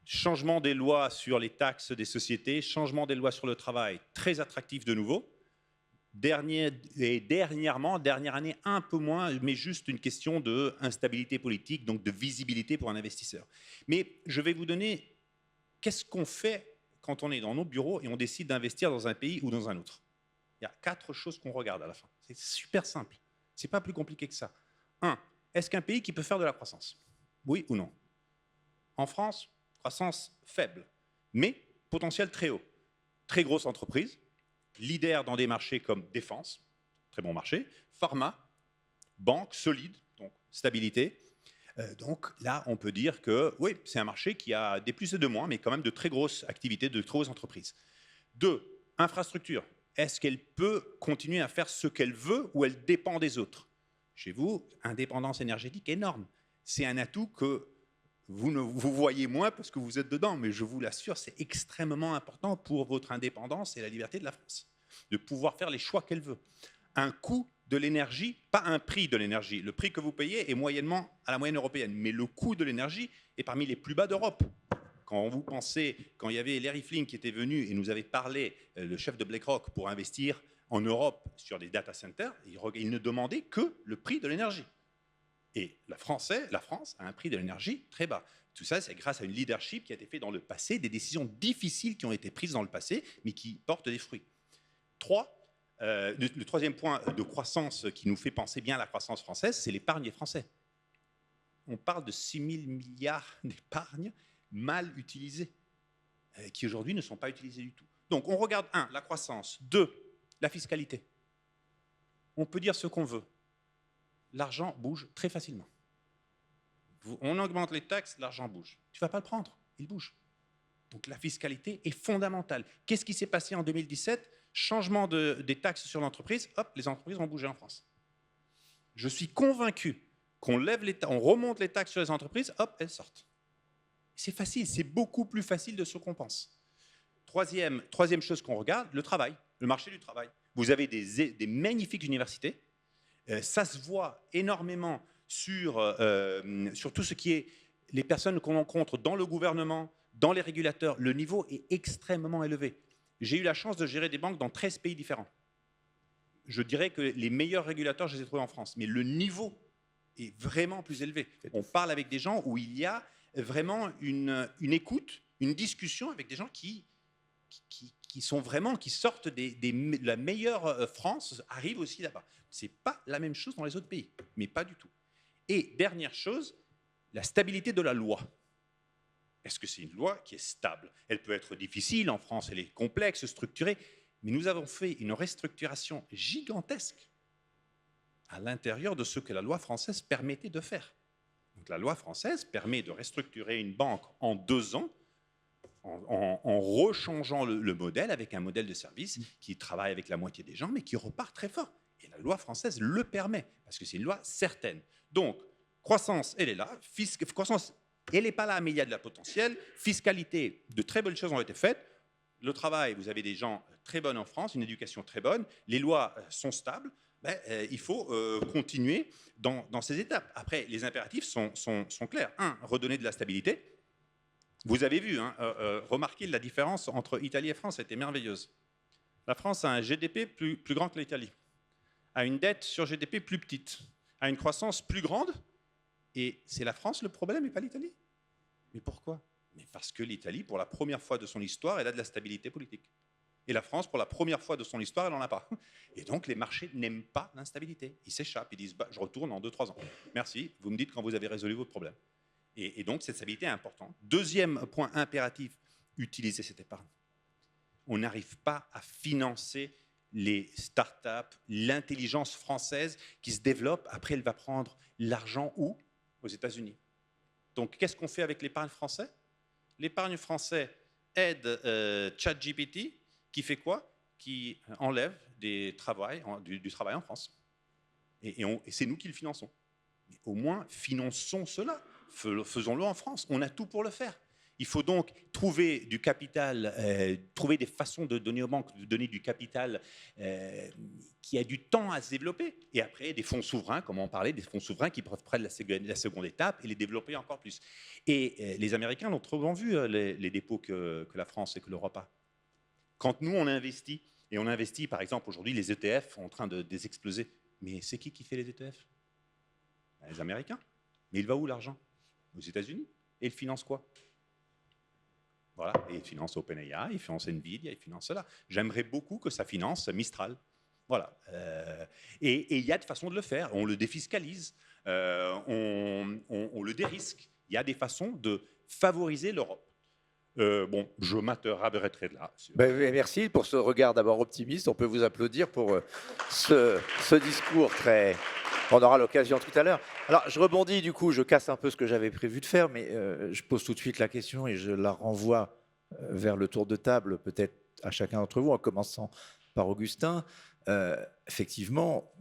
changement des lois sur les taxes des sociétés, changement des lois sur le travail, très attractif de nouveau. Dernière année, un peu moins, mais juste une question d'instabilité politique, donc de visibilité pour un investisseur. Mais je vais vous donner, qu'est-ce qu'on fait quand on est dans nos bureaux et on décide d'investir dans un pays ou dans un autre? Il y a 4 choses qu'on regarde à la fin. C'est super simple. Ce n'est pas plus compliqué que ça. 1. Est-ce qu'un pays qui peut faire de la croissance? Oui ou non? En France, croissance faible, mais potentiel très haut. Très grosse entreprise, leader dans des marchés comme défense, très bon marché, pharma, banque solide, donc stabilité, Donc là, on peut dire que oui, c'est un marché qui a des plus et des moins, mais quand même de très grosses activités, de très grosses entreprises. 2, infrastructure. Est-ce qu'elle peut continuer à faire ce qu'elle veut ou elle dépend des autres? Chez vous, indépendance énergétique énorme. C'est un atout que vous voyez moins parce que vous êtes dedans, mais je vous l'assure, c'est extrêmement important pour votre indépendance et la liberté de la France, de pouvoir faire les choix qu'elle veut. Un coût de l'énergie, pas un prix de l'énergie. Le prix que vous payez est moyennement à la moyenne européenne, mais le coût de l'énergie est parmi les plus bas d'Europe. Quand vous pensez, quand il y avait Larry Flynn qui était venu et nous avait parlé, le chef de BlackRock, pour investir en Europe sur des data centers, il ne demandait que le prix de l'énergie. Et la France a un prix de l'énergie très bas. Tout ça, c'est grâce à une leadership qui a été faite dans le passé, des décisions difficiles qui ont été prises dans le passé, mais qui portent des fruits. 3, le troisième point de croissance qui nous fait penser bien à la croissance française, c'est l'épargne des Français. On parle de 6 000 milliards d'épargne mal utilisés, qui aujourd'hui ne sont pas utilisés du tout. Donc on regarde 1, la croissance, 2, la fiscalité. On peut dire ce qu'on veut. L'argent bouge très facilement. On augmente les taxes, l'argent bouge. Tu ne vas pas le prendre, il bouge. Donc la fiscalité est fondamentale. Qu'est-ce qui s'est passé en 2017? Changement des taxes sur l'entreprise, hop, les entreprises ont bougé en France. Je suis convaincu qu'on on remonte les taxes sur les entreprises, hop, elles sortent. C'est facile, c'est beaucoup plus facile de ce qu'on pense. Troisième chose qu'on regarde, le travail, le marché du travail. Vous avez des magnifiques universités. Ça se voit énormément sur tout ce qui est les personnes qu'on rencontre dans le gouvernement, dans les régulateurs. Le niveau est extrêmement élevé. J'ai eu la chance de gérer des banques dans 13 pays différents. Je dirais que les meilleurs régulateurs, je les ai trouvés en France. Mais le niveau est vraiment plus élevé. On parle avec des gens où il y a vraiment une écoute, une discussion avec des gens qui sont vraiment, qui sortent de la meilleure France, arrivent aussi là-bas. Ce n'est pas la même chose dans les autres pays, mais pas du tout. Et dernière chose, la stabilité de la loi. Est-ce que c'est une loi qui est stable? Elle peut être difficile, en France elle est complexe, structurée, mais nous avons fait une restructuration gigantesque à l'intérieur de ce que la loi française permettait de faire. Donc la loi française permet de restructurer une banque en 2 ans en rechangeant le modèle avec un modèle de service qui travaille avec la moitié des gens, mais qui repart très fort. Et la loi française le permet, parce que c'est une loi certaine. Donc, croissance, elle est là. Croissance, elle n'est pas là, mais il y a de la potentiel. Fiscalité, de très bonnes choses ont été faites. Le travail, vous avez des gens très bons en France, une éducation très bonne. Les lois sont stables. Il faut continuer dans ces étapes. Après, les impératifs sont clairs. 1, redonner de la stabilité. Vous avez vu, remarquez la différence entre Italie et France, c'était merveilleuse. La France a un GDP plus grand que l'Italie, a une dette sur GDP plus petite, a une croissance plus grande, et c'est la France le problème et pas l'Italie. Mais pourquoi? Mais parce que l'Italie, pour la première fois de son histoire, elle a de la stabilité politique. Et la France, pour la première fois de son histoire, elle n'en a pas. Et donc, les marchés n'aiment pas l'instabilité. Ils s'échappent, ils disent je retourne en 2-3 ans. Merci, vous me dites quand vous avez résolu votre problème. Et donc, cette stabilité est importante. Deuxième point impératif, utiliser cette épargne. On n'arrive pas à financer les startups, l'intelligence française qui se développe. Après, elle va prendre l'argent où? Aux États-Unis. Donc, qu'est-ce qu'on fait avec l'épargne française? L'épargne française aide ChatGPT, qui fait quoi? Qui enlève du travail en France. Et c'est nous qui le finançons. Mais au moins, finançons cela. Faisons-le en France. On a tout pour le faire. Il faut donc trouver du capital, trouver des façons de donner aux banques, de donner du capital qui a du temps à se développer. Et après, des fonds souverains, comme on parlait, des fonds souverains qui peuvent prendre la seconde étape et les développer encore plus. Et les Américains l'ont trop bien vu, les dépôts que la France et que l'Europe a. Quand nous, on investit, et on investit, par exemple, aujourd'hui, les ETF sont en train de exploser. Mais c'est qui fait les ETF? Les Américains. Mais il va où l'argent? Aux États-Unis. Et ils financent quoi? Voilà, et ils financent OpenAI, ils financent Nvidia, ils financent cela. J'aimerais beaucoup que ça finance Mistral. Voilà. Et il y a de façons de le faire. On le défiscalise, on le dérisque. Il y a des façons de favoriser l'Europe. Bon, je m'arrêterai de là. Merci pour ce regard d'abord optimiste. On peut vous applaudir pour ce discours très On aura l'occasion tout à l'heure. Alors, je rebondis, du coup, je casse un peu ce que j'avais prévu de faire, mais je pose tout de suite la question et je la renvoie vers le tour de table, peut-être à chacun d'entre vous, en commençant par Augustin. Effectivement,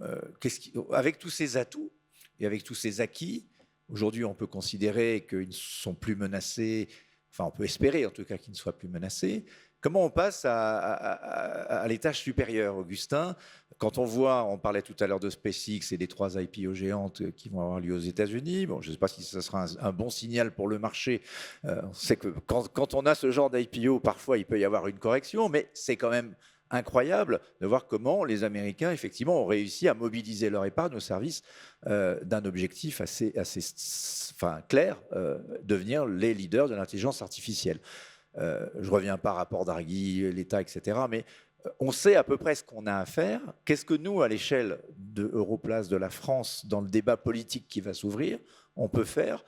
avec tous ces atouts et avec tous ces acquis, aujourd'hui, on peut considérer qu'ils ne sont plus menacés, enfin, on peut espérer en tout cas qu'ils ne soient plus menacés. Comment on passe à l'étage supérieur, Augustin? Quand on voit, on parlait tout à l'heure de SpaceX et des 3 IPO géantes qui vont avoir lieu aux États-Unis. Bon, je ne sais pas si ce sera un bon signal pour le marché. On sait que quand on a ce genre d'IPO, parfois il peut y avoir une correction, mais c'est quand même incroyable de voir comment les Américains, effectivement, ont réussi à mobiliser leur épargne au service d'un objectif assez clair, devenir les leaders de l'intelligence artificielle. Je ne reviens pas rapport d'Argui, l'État, etc. Mais on sait à peu près ce qu'on a à faire. Qu'est-ce que nous, à l'échelle de Europlace, de la France, dans le débat politique qui va s'ouvrir, on peut faire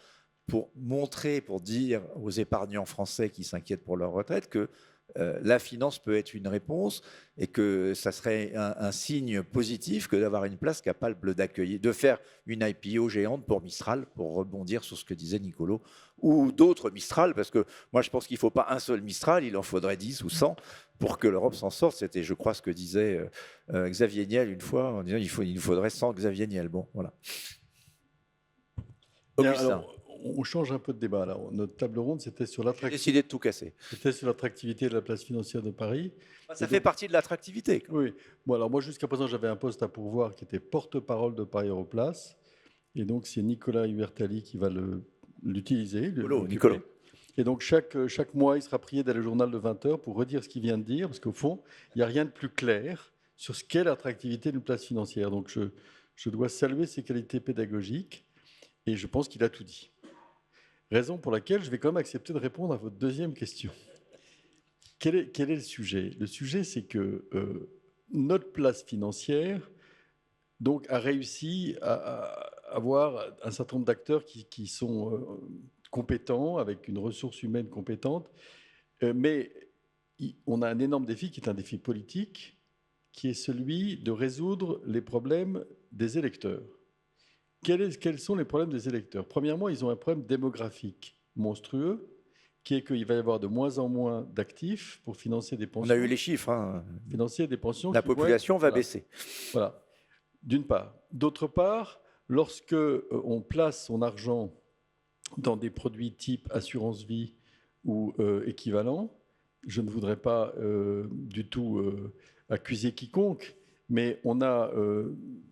pour montrer, pour dire aux épargnants français qui s'inquiètent pour leur retraite que la finance peut être une réponse et que ça serait un signe positif que d'avoir une place capable d'accueillir, de faire une IPO géante pour Mistral, pour rebondir sur ce que disait Nicolo, ou d'autres Mistral, parce que moi je pense qu'il ne faut pas un seul Mistral, il en faudrait 10 ou 100 pour que l'Europe s'en sorte. C'était, je crois, ce que disait Xavier Niel une fois, en disant il nous faudrait 100 Xavier Niel. Bon, voilà. Augustin. On change un peu de débat. Là. Notre table ronde, c'était sur l'attractivité. Décidé de tout casser. C'était sur l'attractivité de la place financière de Paris. Ça fait partie de l'attractivité. Oui. Bon, alors moi, jusqu'à présent, j'avais un poste à pourvoir qui était porte-parole de Paris Europlace. Et donc, c'est Nicolas Huertali qui va l'utiliser. Nicolas. Et donc, chaque mois, il sera prié d'aller au journal de 20 heures pour redire ce qu'il vient de dire. Parce qu'au fond, il n'y a rien de plus clair sur ce qu'est l'attractivité d'une place financière. Donc, je dois saluer ses qualités pédagogiques. Et je pense qu'il a tout dit. Raison pour laquelle je vais quand même accepter de répondre à votre deuxième question. Quel est le sujet? Le sujet, c'est que notre place financière donc, a réussi à avoir un certain nombre d'acteurs qui sont compétents, avec une ressource humaine compétente, mais on a un énorme défi qui est un défi politique, qui est celui de résoudre les problèmes des électeurs. Quels sont les problèmes des électeurs? Premièrement, ils ont un problème démographique monstrueux, qui est qu'il va y avoir de moins en moins d'actifs pour financer des pensions. On a eu les chiffres. Hein. Financer des pensions. La population va baisser. Voilà, d'une part. D'autre part, lorsque on place son argent dans des produits type assurance vie ou équivalent, je ne voudrais pas du tout accuser quiconque, mais on a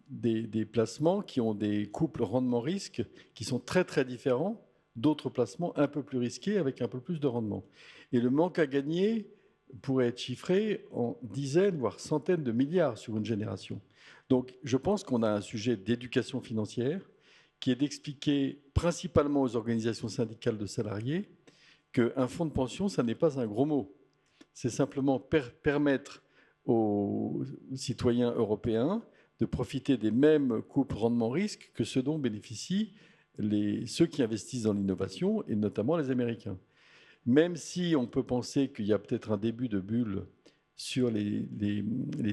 des placements qui ont des couples rendement-risque qui sont très très différents d'autres placements un peu plus risqués avec un peu plus de rendement. Et le manque à gagner pourrait être chiffré en dizaines, voire centaines de milliards sur une génération. Donc je pense qu'on a un sujet d'éducation financière qui est d'expliquer principalement aux organisations syndicales de salariés qu'un fonds de pension, ça n'est pas un gros mot. C'est simplement permettre aux citoyens européens de profiter des mêmes couples rendement-risque que ceux dont bénéficient ceux qui investissent dans l'innovation, et notamment les Américains. Même si on peut penser qu'il y a peut-être un début de bulle sur les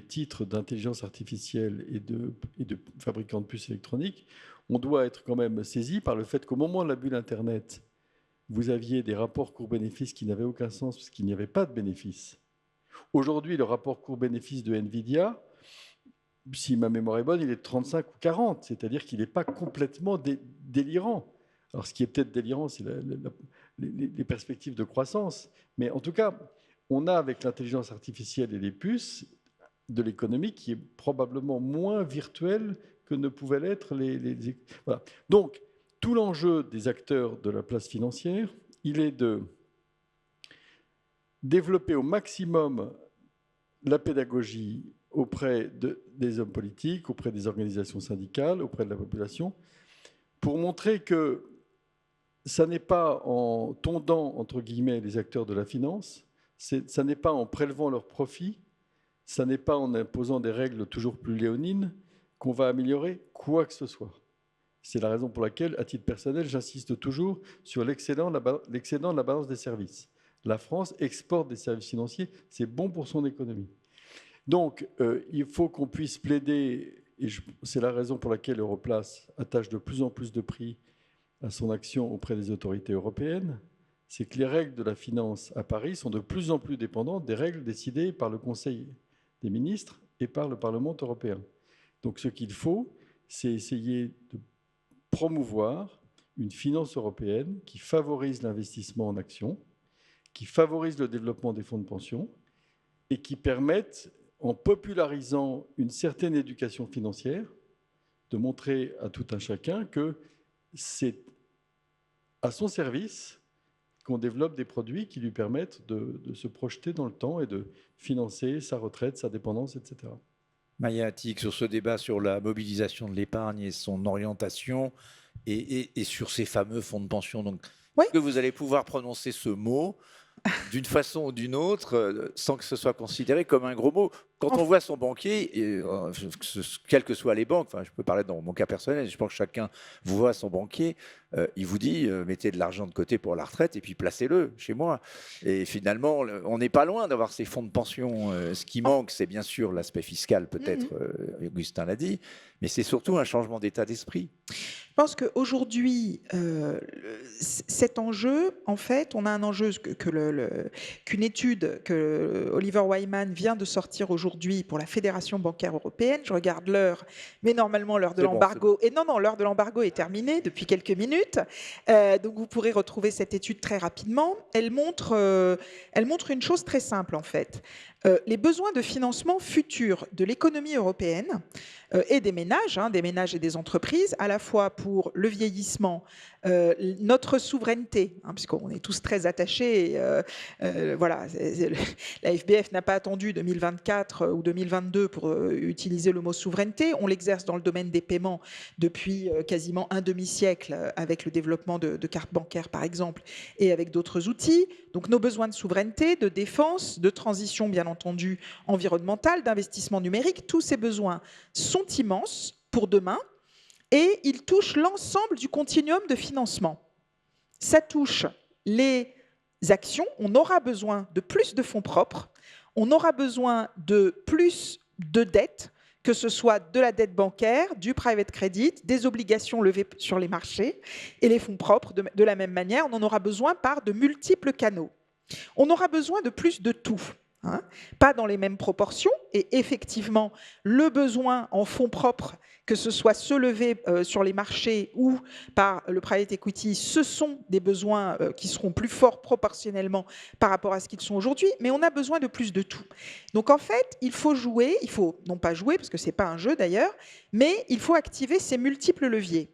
titres d'intelligence artificielle et de fabricants de puces électroniques, on doit être quand même saisi par le fait qu'au moment de la bulle Internet, vous aviez des rapports coûts-bénéfices qui n'avaient aucun sens parce qu'il n'y avait pas de bénéfices. Aujourd'hui, le rapport coût-bénéfice de NVIDIA, si ma mémoire est bonne, il est de 35 ou 40, c'est-à-dire qu'il n'est pas complètement délirant. Alors, ce qui est peut-être délirant, c'est les perspectives de croissance. Mais en tout cas, on a avec l'intelligence artificielle et les puces de l'économie qui est probablement moins virtuelle que ne pouvaient l'être Voilà. Donc, tout l'enjeu des acteurs de la place financière, il est de développer au maximum la pédagogie auprès des hommes politiques, auprès des organisations syndicales, auprès de la population, pour montrer que ça n'est pas en tondant, entre guillemets, les acteurs de la finance, ça n'est pas en prélevant leurs profits, ça n'est pas en imposant des règles toujours plus léonines qu'on va améliorer quoi que ce soit. C'est la raison pour laquelle, à titre personnel, j'insiste toujours sur l'excédent de la balance des services. La France exporte des services financiers, c'est bon pour son économie. Donc, il faut qu'on puisse plaider et c'est la raison pour laquelle Europlace attache de plus en plus de prix à son action auprès des autorités européennes, c'est que les règles de la finance à Paris sont de plus en plus dépendantes des règles décidées par le Conseil des ministres et par le Parlement européen. Donc ce qu'il faut, c'est essayer de promouvoir une finance européenne qui favorise l'investissement en actions, qui favorise le développement des fonds de pension et qui permette, en popularisant une certaine éducation financière, de montrer à tout un chacun que c'est à son service qu'on développe des produits qui lui permettent de se projeter dans le temps et de financer sa retraite, sa dépendance, etc. Maya Attic, sur ce débat sur la mobilisation de l'épargne et son orientation et sur ces fameux fonds de pension. Donc, Oui. est-ce que vous allez pouvoir prononcer ce mot d'une façon ou d'une autre sans que ce soit considéré comme un gros mot? Quand on voit son banquier, quelles que soient les banques, enfin, je peux parler dans mon cas personnel, je pense que chacun vous voit son banquier, il vous dit mettez de l'argent de côté pour la retraite et puis placez-le chez moi. Et finalement, on n'est pas loin d'avoir ces fonds de pension. Ce qui manque, c'est bien sûr l'aspect fiscal, peut-être, Augustin l'a dit, mais c'est surtout un changement d'état d'esprit. Je pense qu'aujourd'hui, cet enjeu, en fait, on a un enjeu qu'une étude que Oliver Wyman vient de sortir aujourd'hui pour la Fédération bancaire européenne. Je regarde l'heure, mais normalement l'heure de l'embargo. Et non, l'heure de l'embargo est terminée depuis quelques minutes. Donc vous pourrez retrouver cette étude très rapidement. Elle montre une chose très simple, en fait. Les besoins de financement futurs de l'économie européenne et des ménages et des entreprises, à la fois pour le vieillissement, notre souveraineté, puisqu'on est tous très attachés. Voilà, la FBF n'a pas attendu 2024 ou 2022 pour utiliser le mot souveraineté. On l'exerce dans le domaine des paiements depuis quasiment un demi-siècle avec le développement de cartes bancaires, par exemple, et avec d'autres outils. Donc nos besoins de souveraineté, de défense, de transition, bien entendu, environnementale, d'investissement numérique, tous ces besoins sont immenses pour demain et ils touchent l'ensemble du continuum de financement. Ça touche les actions, on aura besoin de plus de fonds propres, on aura besoin de plus de dettes, que ce soit de la dette bancaire, du private credit, des obligations levées sur les marchés et les fonds propres. De la même manière, on en aura besoin par de multiples canaux. On aura besoin de plus de tout. Pas dans les mêmes proportions, et effectivement, le besoin en fonds propres, que ce soit ceux levés sur les marchés ou par le private equity, ce sont des besoins qui seront plus forts proportionnellement par rapport à ce qu'ils sont aujourd'hui, mais on a besoin de plus de tout. Donc en fait, il faut jouer, il faut non pas jouer, parce que ce n'est pas un jeu d'ailleurs, mais il faut activer ces multiples leviers.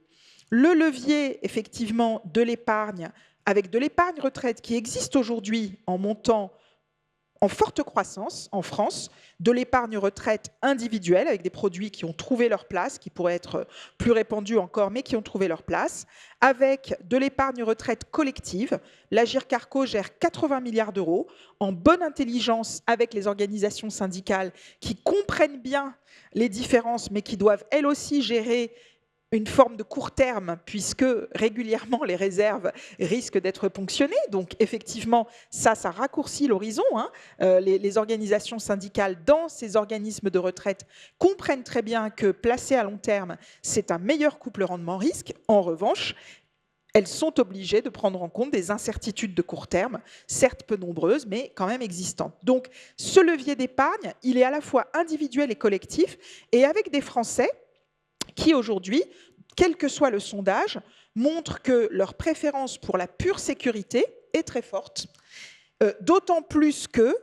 Le levier, effectivement, de l'épargne, avec de l'épargne retraite qui existe aujourd'hui en montant en forte croissance en France, de l'épargne retraite individuelle avec des produits qui ont trouvé leur place, qui pourraient être plus répandus encore, mais qui ont trouvé leur place, avec de l'épargne retraite collective. L'Agirc Arrco gère 80 milliards d'euros en bonne intelligence avec les organisations syndicales qui comprennent bien les différences, mais qui doivent elles aussi gérer une forme de court terme, puisque régulièrement les réserves risquent d'être ponctionnées. Donc effectivement, ça raccourcit l'horizon. Les organisations syndicales dans ces organismes de retraite comprennent très bien que placer à long terme, c'est un meilleur couple rendement-risque. En revanche, elles sont obligées de prendre en compte des incertitudes de court terme, certes peu nombreuses, mais quand même existantes. Donc ce levier d'épargne, il est à la fois individuel et collectif, et avec des Français qui aujourd'hui, quel que soit le sondage, montrent que leur préférence pour la pure sécurité est très forte. D'autant plus que,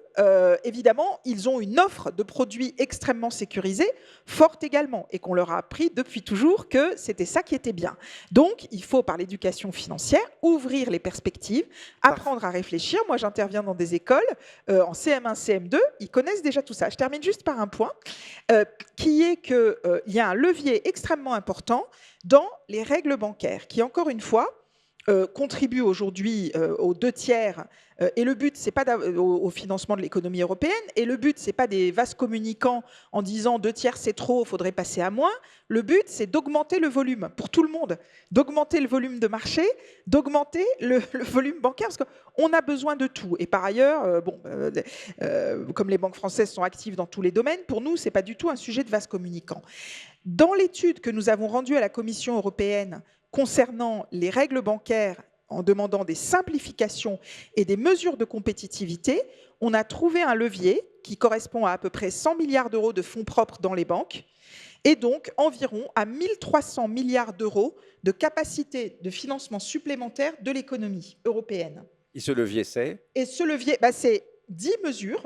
évidemment, ils ont une offre de produits extrêmement sécurisés, forte également, et qu'on leur a appris depuis toujours que c'était ça qui était bien. Donc, il faut, par l'éducation financière, ouvrir les perspectives, apprendre à réfléchir. Moi, j'interviens dans des écoles, en CM1, CM2, ils connaissent déjà tout ça. Je termine juste par un point, qui est qu'il y a un levier extrêmement important dans les règles bancaires, qui, encore une fois, contribuent aujourd'hui aux 2/3, et le but, c'est pas au financement de l'économie européenne, et le but, c'est pas des vases communicants en disant 2/3 c'est trop, il faudrait passer à moins. Le but, c'est d'augmenter le volume pour tout le monde, d'augmenter le volume de marché, d'augmenter le volume bancaire, parce qu'on a besoin de tout. Et par ailleurs, comme les banques françaises sont actives dans tous les domaines, pour nous, c'est pas du tout un sujet de vase communicant. Dans l'étude que nous avons rendue à la Commission européenne concernant les règles bancaires, en demandant des simplifications et des mesures de compétitivité, on a trouvé un levier qui correspond à peu près 100 milliards d'euros de fonds propres dans les banques, et donc environ à 1300 milliards d'euros de capacité de financement supplémentaire de l'économie européenne. Et ce levier, c'est ? Et ce levier, c'est 10 mesures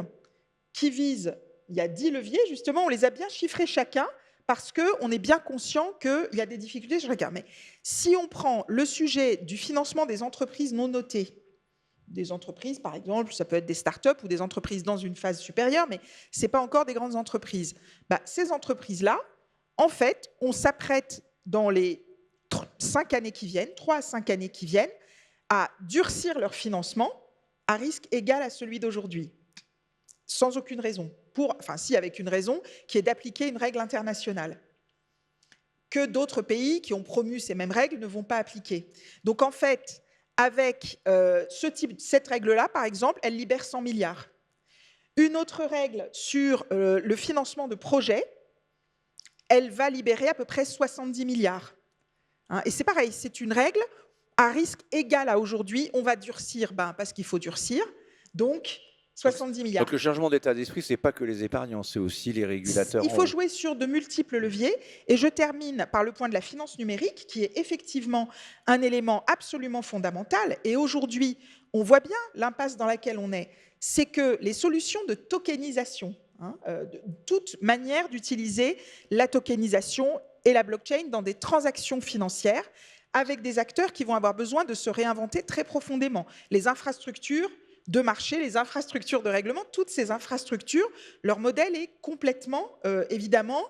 qui visent, il y a 10 leviers, justement, on les a bien chiffrés chacun, parce qu'on est bien conscient qu'il y a des difficultés sur chacun. Mais si on prend le sujet du financement des entreprises non notées, des entreprises, par exemple, ça peut être des startups ou des entreprises dans une phase supérieure, mais ce n'est pas encore des grandes entreprises. Ces entreprises-là, en fait, on s'apprête dans les 5 années qui viennent, 3 à 5 années qui viennent, à durcir leur financement à risque égal à celui d'aujourd'hui, sans aucune raison. Si, avec une raison, qui est d'appliquer une règle internationale que d'autres pays qui ont promu ces mêmes règles ne vont pas appliquer. Donc, en fait, avec cette règle-là, par exemple, elle libère 100 milliards. Une autre règle sur le financement de projets, elle va libérer à peu près 70 milliards. Et c'est pareil, c'est une règle à risque égal à aujourd'hui. On va durcir, parce qu'il faut durcir. Donc, 70 milliards. Donc le changement d'état d'esprit, ce n'est pas que les épargnants, c'est aussi les régulateurs. Il faut jouer sur de multiples leviers. Et je termine par le point de la finance numérique, qui est effectivement un élément absolument fondamental. Et aujourd'hui, on voit bien l'impasse dans laquelle on est. C'est que les solutions de tokenisation, toute manière d'utiliser la tokenisation et la blockchain dans des transactions financières, avec des acteurs qui vont avoir besoin de se réinventer très profondément. Les infrastructures de marché, les infrastructures de règlement, toutes ces infrastructures, leur modèle est complètement, évidemment,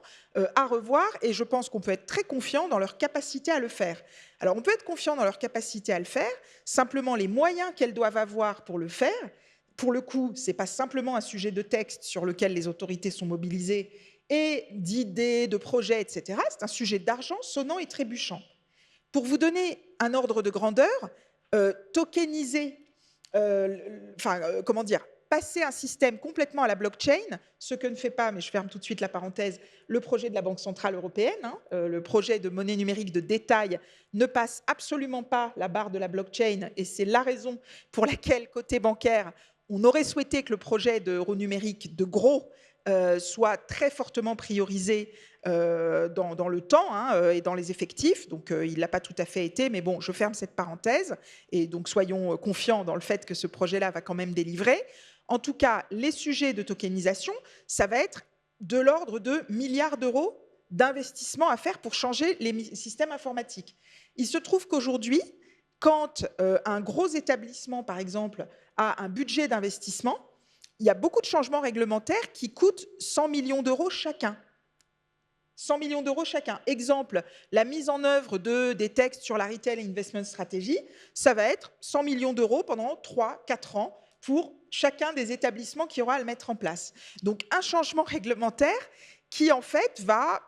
à revoir, et je pense qu'on peut être très confiant dans leur capacité à le faire. Alors, on peut être confiant dans leur capacité à le faire, simplement les moyens qu'elles doivent avoir pour le faire. Pour le coup, ce n'est pas simplement un sujet de texte sur lequel les autorités sont mobilisées et d'idées, de projets, etc. C'est un sujet d'argent sonnant et trébuchant. Pour vous donner un ordre de grandeur, tokeniser, passer un système complètement à la blockchain, ce que ne fait pas, mais je ferme tout de suite la parenthèse, le projet de la Banque Centrale Européenne, le projet de monnaie numérique de détail ne passe absolument pas la barre de la blockchain, et c'est la raison pour laquelle, côté bancaire, on aurait souhaité que le projet d'euro numérique de gros soit très fortement priorisé dans le temps et dans les effectifs. Donc, il ne l'a pas tout à fait été, mais bon, je ferme cette parenthèse. Et donc, soyons confiants dans le fait que ce projet-là va quand même délivrer. En tout cas, les sujets de tokenisation, ça va être de l'ordre de milliards d'euros d'investissement à faire pour changer les systèmes informatiques. Il se trouve qu'aujourd'hui, quand un gros établissement, par exemple, a un budget d'investissement, il y a beaucoup de changements réglementaires qui coûtent 100 millions d'euros chacun. 100 millions d'euros chacun. Exemple, la mise en œuvre des textes sur la Retail Investment Strategy, ça va être 100 millions d'euros pendant 3-4 ans pour chacun des établissements qui aura à le mettre en place. Donc, un changement réglementaire qui, en fait, va,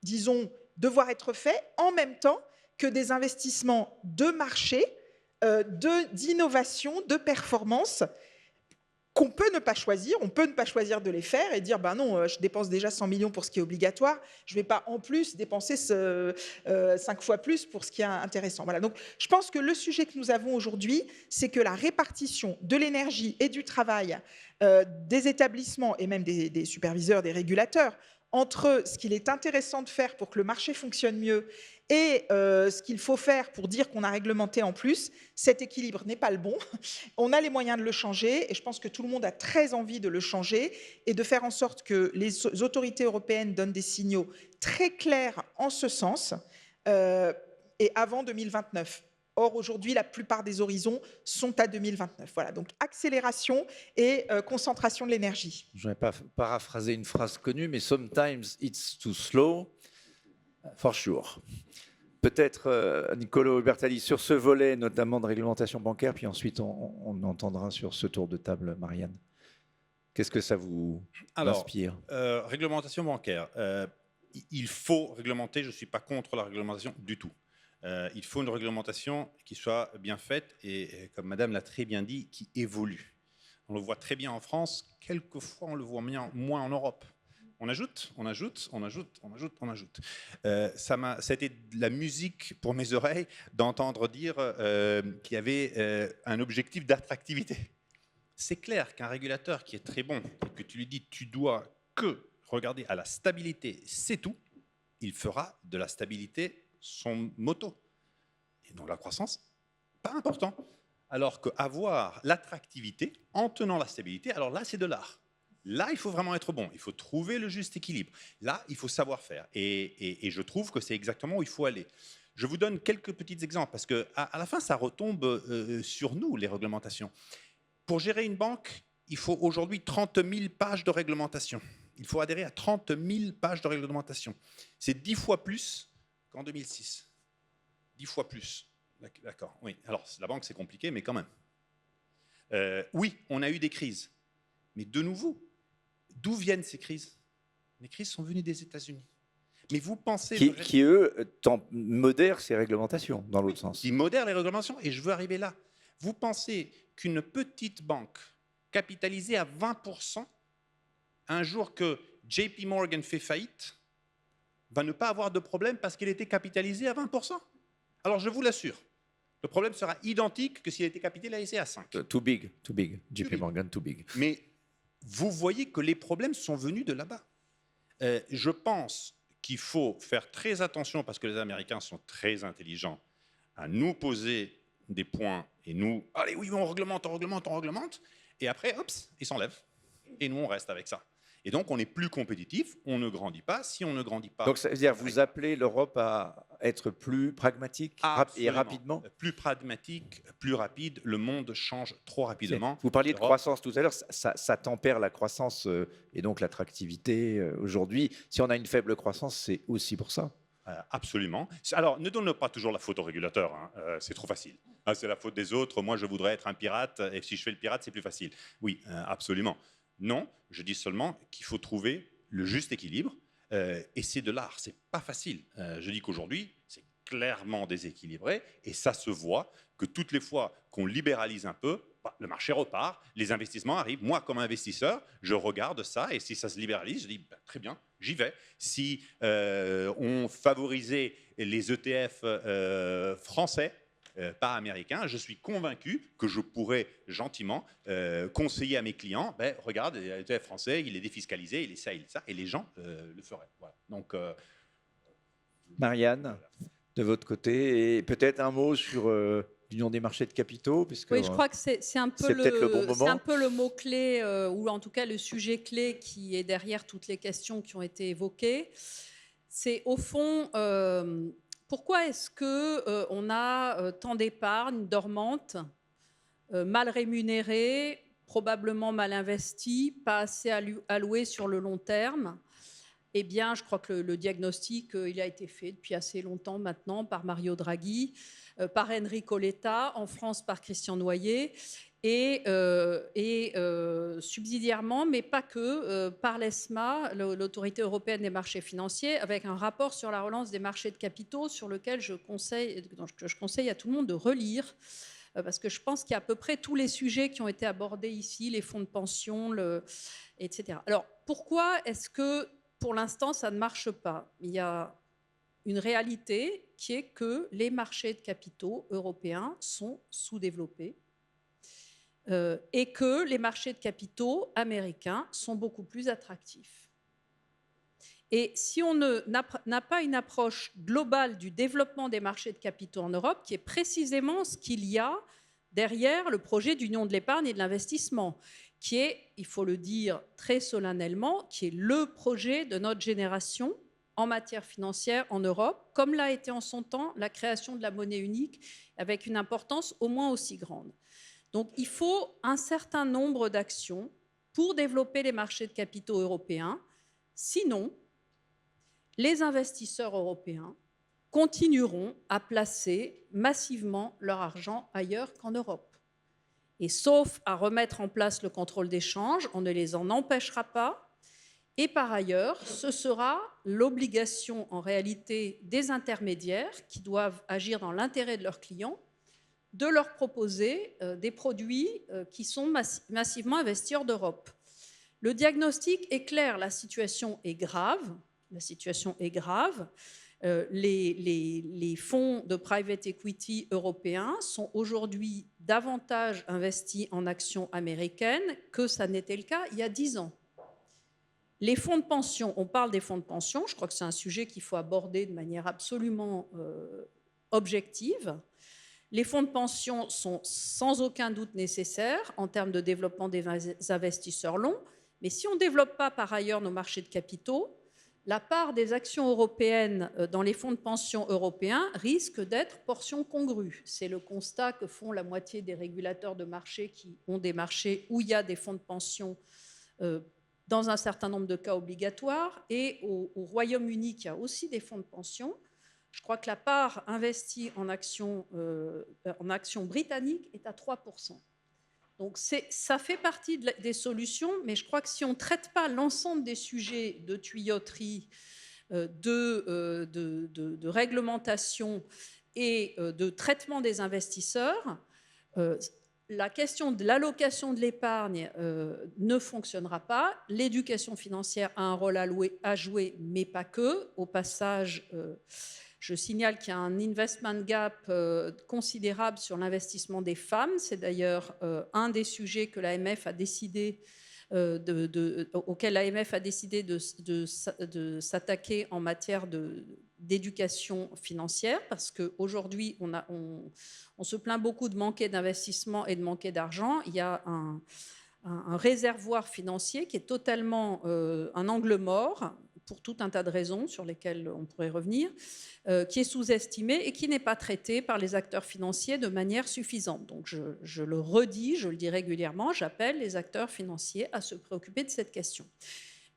disons, devoir être fait en même temps que des investissements de marché, d'innovation, de performance, qu'on peut ne pas choisir, on peut ne pas choisir de les faire et dire non, je dépense déjà 100 millions pour ce qui est obligatoire, je ne vais pas en plus dépenser 5 fois plus pour ce qui est intéressant. Voilà. Donc, je pense que le sujet que nous avons aujourd'hui, c'est que la répartition de l'énergie et du travail des établissements et même des superviseurs, des régulateurs, entre ce qu'il est intéressant de faire pour que le marché fonctionne mieux et ce qu'il faut faire pour dire qu'on a réglementé en plus, cet équilibre n'est pas le bon. On a les moyens de le changer et je pense que tout le monde a très envie de le changer et de faire en sorte que les autorités européennes donnent des signaux très clairs en ce sens et avant 2029. Or, aujourd'hui, la plupart des horizons sont à 2029. Voilà, donc accélération et concentration de l'énergie. Je ne vais pas paraphraser une phrase connue, mais « sometimes it's too slow, for sure ». Peut-être Niccolò Bertalli sur ce volet, notamment de réglementation bancaire, puis ensuite on entendra sur ce tour de table Marianne. Qu'est-ce que ça vous inspire? Réglementation bancaire. Il faut réglementer, je ne suis pas contre la réglementation du tout. Il faut une réglementation qui soit bien faite et comme Madame l'a très bien dit, qui évolue. On le voit très bien en France, quelquefois on le voit moins en Europe. On ajoute, on ajoute, on ajoute, on ajoute, on ajoute. Ça a été de la musique pour mes oreilles d'entendre dire qu'il y avait un objectif d'attractivité. C'est clair qu'un régulateur qui est très bon et que tu lui dis tu dois que regarder à la stabilité, c'est tout, il fera de la stabilité son motto. Et donc la croissance, pas important. Alors qu'avoir l'attractivité en tenant la stabilité, alors là c'est de l'art. Là, il faut vraiment être bon. Il faut trouver le juste équilibre. Là, il faut savoir faire. Et je trouve que c'est exactement où il faut aller. Je vous donne quelques petits exemples parce qu'à la fin, ça retombe sur nous, les réglementations. Pour gérer une banque, il faut aujourd'hui 30 000 pages de réglementation. Il faut adhérer à 30 000 pages de réglementation. C'est 10 fois plus qu'en 2006. 10 fois plus. D'accord. Oui. Alors, la banque, c'est compliqué, mais quand même. Oui, on a eu des crises. Mais de nouveau, d'où viennent ces crises? Les crises sont venues des États-Unis. Mais vous pensez... Qui eux, modèrent ces réglementations, dans l'autre sens. Qui modèrent les réglementations, et je veux arriver là. Vous pensez qu'une petite banque capitalisée à 20%, un jour que JP Morgan fait faillite, va ne pas avoir de problème parce qu'elle était capitalisée à 20%? Alors je vous l'assure, le problème sera identique que s'il était capitalisé à 5%. Too big. JP Morgan, too big. Mais vous voyez que les problèmes sont venus de là-bas. Je pense qu'il faut faire très attention, parce que les Américains sont très intelligents, à nous poser des points et nous, allez oui, on réglemente, et après, hop, ils s'enlèvent. Et nous, on reste avec ça. Et donc, on est plus compétitif, on ne grandit pas. Si on ne grandit pas... Donc, ça veut dire vous appelez l'Europe à être plus pragmatique et rapidement? Plus pragmatique, plus rapide. Le monde change trop rapidement. Vous parliez de croissance tout à l'heure, ça tempère la croissance et donc l'attractivité aujourd'hui. Si on a une faible croissance, c'est aussi pour ça. Absolument. Alors, ne donne pas toujours la faute au régulateur, hein. C'est trop facile. C'est la faute des autres. Moi, je voudrais être un pirate, et si je fais le pirate, c'est plus facile. Oui, absolument. Non, je dis seulement qu'il faut trouver le juste équilibre, et c'est de l'art, c'est pas facile. Je dis qu'aujourd'hui, c'est clairement déséquilibré, et ça se voit que toutes les fois qu'on libéralise un peu, le marché repart, les investissements arrivent. Moi, comme investisseur, je regarde ça, et si ça se libéralise, je dis très bien, j'y vais. Si on favorisait les ETF français, pas américain, je suis convaincu que je pourrais gentiment conseiller à mes clients, regarde, le ETF français, il est défiscalisé, il est ça, et les gens le feraient. Voilà. Donc, Marianne, de votre côté, et peut-être un mot sur l'union des marchés de capitaux, puisque oui, je crois que c'est un peu le mot-clé, ou en tout cas le sujet clé qui est derrière toutes les questions qui ont été évoquées. C'est au fond... pourquoi est-ce qu'on a tant d'épargne dormante, mal rémunérée, probablement mal investie, pas assez allouée sur le long terme? Eh bien, je crois que le diagnostic, il a été fait depuis assez longtemps maintenant par Mario Draghi, par Enrico Letta, en France par Christian Noyer, et subsidiairement, mais pas que, par l'ESMA, l'Autorité européenne des marchés financiers, avec un rapport sur la relance des marchés de capitaux sur lequel je conseille à tout le monde de relire, parce que je pense qu'il y a à peu près tous les sujets qui ont été abordés ici, les fonds de pension, etc. Alors, pourquoi est-ce que, pour l'instant, ça ne marche pas? Il y a une réalité qui est que les marchés de capitaux européens sont sous-développés, et que les marchés de capitaux américains sont beaucoup plus attractifs. Et si on n'a pas une approche globale du développement des marchés de capitaux en Europe, qui est précisément ce qu'il y a derrière le projet d'union de l'épargne et de l'investissement, qui est, il faut le dire très solennellement, qui est le projet de notre génération en matière financière en Europe, comme l'a été en son temps la création de la monnaie unique, avec une importance au moins aussi grande. Donc, il faut un certain nombre d'actions pour développer les marchés de capitaux européens. Sinon, les investisseurs européens continueront à placer massivement leur argent ailleurs qu'en Europe. Et sauf à remettre en place le contrôle des changes, on ne les en empêchera pas. Et par ailleurs, ce sera l'obligation en réalité des intermédiaires qui doivent agir dans l'intérêt de leurs clients de leur proposer des produits qui sont massivement investis hors d'Europe. Le diagnostic est clair, la situation est grave. La situation est grave. Les fonds de private equity européens sont aujourd'hui davantage investis en actions américaines que ça n'était le cas il y a 10 ans. Les fonds de pension, on parle des fonds de pension, je crois que c'est un sujet qu'il faut aborder de manière absolument objective. Les fonds de pension sont sans aucun doute nécessaires en termes de développement des investisseurs longs, mais si on ne développe pas par ailleurs nos marchés de capitaux, la part des actions européennes dans les fonds de pension européens risque d'être portion congrue. C'est le constat que font la moitié des régulateurs de marché qui ont des marchés où il y a des fonds de pension dans un certain nombre de cas obligatoires, et au Royaume-Uni, qui a aussi des fonds de pension. Je crois que la part investie en actions britanniques est à 3%. Donc ça fait partie des solutions, mais je crois que si on ne traite pas l'ensemble des sujets de tuyauterie, de réglementation et de traitement des investisseurs, la question de l'allocation de l'épargne ne fonctionnera pas. L'éducation financière a un rôle à jouer, mais pas que. Au passage, je signale qu'il y a un investment gap considérable sur l'investissement des femmes. C'est d'ailleurs un des sujets que l'AMF a décidé auquel l'AMF a décidé de s'attaquer en matière d'éducation financière, parce qu'aujourd'hui, on se plaint beaucoup de manquer d'investissement et de manquer d'argent. Il y a un réservoir financier qui est totalement un angle mort, pour tout un tas de raisons sur lesquelles on pourrait revenir, qui est sous-estimé et qui n'est pas traité par les acteurs financiers de manière suffisante. Donc je le redis, je le dis régulièrement, j'appelle les acteurs financiers à se préoccuper de cette question.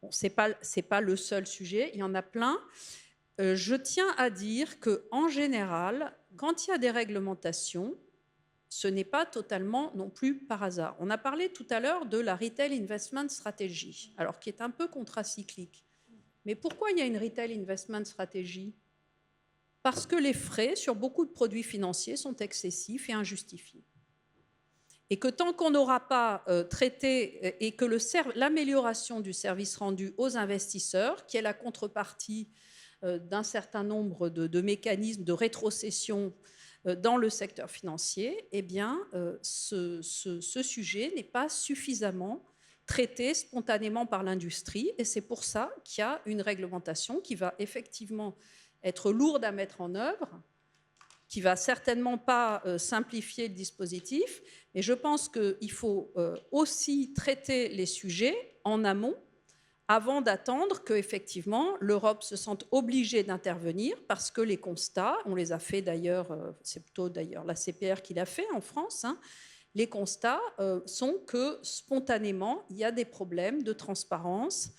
Bon, ce n'est pas le seul sujet, il y en a plein. Je tiens à dire qu'en général, quand il y a des réglementations, ce n'est pas totalement non plus par hasard. On a parlé tout à l'heure de la Retail Investment Strategy, alors qui est un peu contracyclique. Mais pourquoi il y a une Retail Investment Strategy ? Parce que les frais sur beaucoup de produits financiers sont excessifs et injustifiés. Et que tant qu'on n'aura pas traité, et que l'amélioration du service rendu aux investisseurs, qui est la contrepartie d'un certain nombre de mécanismes de rétrocession dans le secteur financier, eh bien, ce sujet n'est pas suffisamment traité spontanément par l'industrie, et c'est pour ça qu'il y a une réglementation qui va effectivement être lourde à mettre en œuvre, qui ne va certainement pas simplifier le dispositif, mais je pense qu'il faut aussi traiter les sujets en amont avant d'attendre qu'effectivement l'Europe se sente obligée d'intervenir, parce que les constats, on les a fait d'ailleurs, c'est plutôt d'ailleurs la CPR qui l'a fait en France, hein, les constats sont que spontanément, il y a des problèmes de transparence,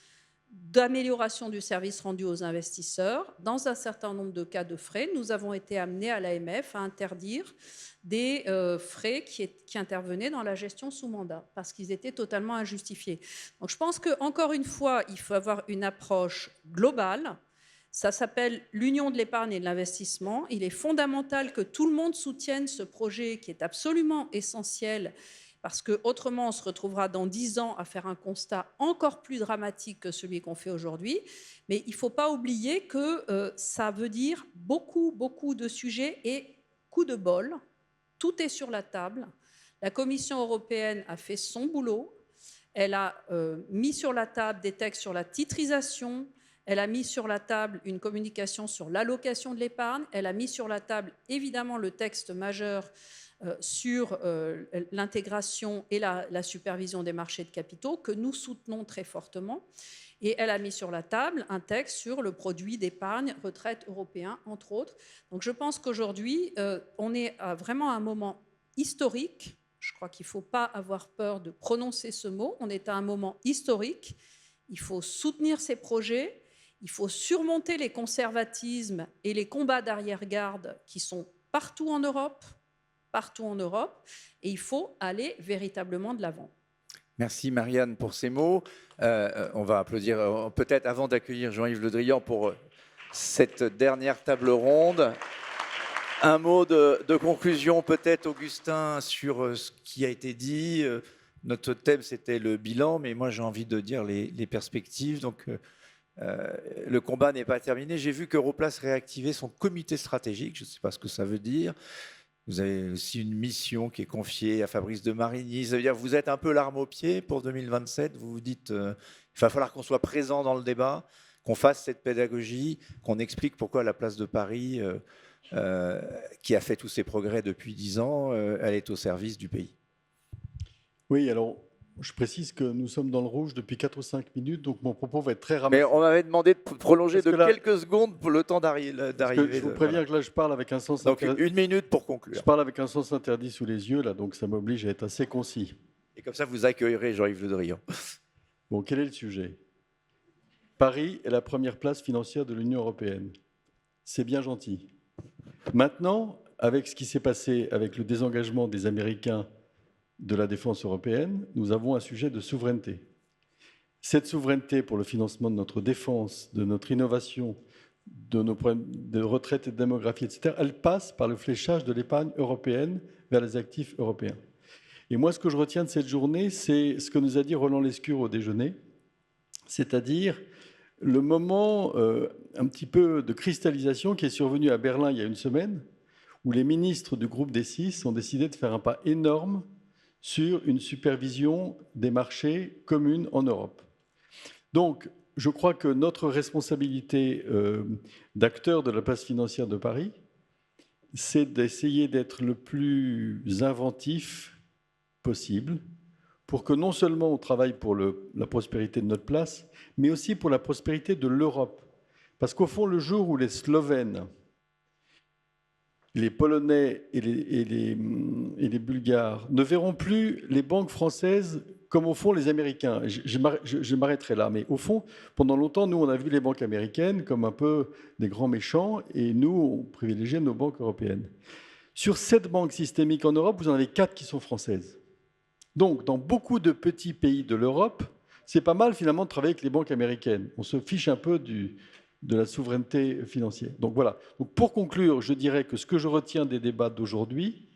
d'amélioration du service rendu aux investisseurs. Dans un certain nombre de cas de frais, nous avons été amenés à l'AMF à interdire des frais qui intervenaient dans la gestion sous mandat, parce qu'ils étaient totalement injustifiés. Donc je pense qu'encore une fois, il faut avoir une approche globale. Ça s'appelle l'Union de l'épargne et de l'investissement. Il est fondamental que tout le monde soutienne ce projet qui est absolument essentiel, parce qu'autrement, on se retrouvera dans 10 ans à faire un constat encore plus dramatique que celui qu'on fait aujourd'hui. Mais il ne faut pas oublier que ça veut dire beaucoup, beaucoup de sujets et coup de bol. Tout est sur la table. La Commission européenne a fait son boulot. Elle a mis sur la table des textes sur la titrisation. Elle a mis sur la table une communication sur l'allocation de l'épargne. Elle a mis sur la table, évidemment, le texte majeur sur l'intégration et la supervision des marchés de capitaux, que nous soutenons très fortement. Et elle a mis sur la table un texte sur le produit d'épargne retraite européen, entre autres. Donc je pense qu'aujourd'hui, on est vraiment à un moment historique. Je crois qu'il ne faut pas avoir peur de prononcer ce mot. On est à un moment historique. Il faut soutenir ces projets. Il faut surmonter les conservatismes et les combats d'arrière-garde qui sont partout en Europe, et il faut aller véritablement de l'avant. Merci Marianne pour ces mots. On va applaudir peut-être avant d'accueillir Jean-Yves Le Drian pour cette dernière table ronde. Un mot de conclusion peut-être, Augustin, sur ce qui a été dit. Notre thème, c'était le bilan, mais moi j'ai envie de dire les perspectives. Donc le combat n'est pas terminé. J'ai vu qu'Europlace réactivait son comité stratégique. Je ne sais pas ce que ça veut dire. Vous avez aussi une mission qui est confiée à Fabrice de Marigny. Ça veut dire que vous êtes un peu l'arme au pied pour 2027. Vous vous dites il va falloir qu'on soit présent dans le débat, qu'on fasse cette pédagogie, qu'on explique pourquoi la place de Paris, qui a fait tous ses progrès depuis 10 ans, elle est au service du pays. Oui, alors je précise que nous sommes dans le rouge depuis 4 ou 5 minutes, donc mon propos va être très ramassé. Mais on m'avait demandé de prolonger de quelques secondes pour le temps d'arriver. Je vous préviens que là, je parle avec un sens interdit. Donc 1 minute pour conclure. Je parle avec un sens interdit sous les yeux, là, donc ça m'oblige à être assez concis. Et comme ça, vous accueillerez Jean-Yves Le Drian. Bon, quel est le sujet? Paris est la première place financière de l'Union européenne. C'est bien gentil. Maintenant, avec ce qui s'est passé avec le désengagement des Américains de la défense européenne, nous avons un sujet de souveraineté. Cette souveraineté pour le financement de notre défense, de notre innovation, de nos problèmes de retraite et de démographie, etc., elle passe par le fléchage de l'épargne européenne vers les actifs européens. Et moi, ce que je retiens de cette journée, c'est ce que nous a dit Roland Lescure au déjeuner, c'est-à-dire le moment un petit peu de cristallisation qui est survenu à Berlin il y a une semaine, où les ministres du groupe des 6 ont décidé de faire un pas énorme sur une supervision des marchés communes en Europe. Donc, je crois que notre responsabilité d'acteur de la place financière de Paris, c'est d'essayer d'être le plus inventif possible pour que non seulement on travaille pour la prospérité de notre place, mais aussi pour la prospérité de l'Europe. Parce qu'au fond, le jour où les Slovènes, les Polonais et les Bulgares ne verront plus les banques françaises comme au fond les Américains. Je m'arrêterai là, mais au fond, pendant longtemps, nous, on a vu les banques américaines comme un peu des grands méchants, et nous, on privilégiait nos banques européennes. Sur 7 banques systémiques en Europe, vous en avez 4 qui sont françaises. Donc, dans beaucoup de petits pays de l'Europe, c'est pas mal finalement de travailler avec les banques américaines. On se fiche un peu de la souveraineté financière. Donc voilà. Donc pour conclure, je dirais que ce que je retiens des débats d'aujourd'hui,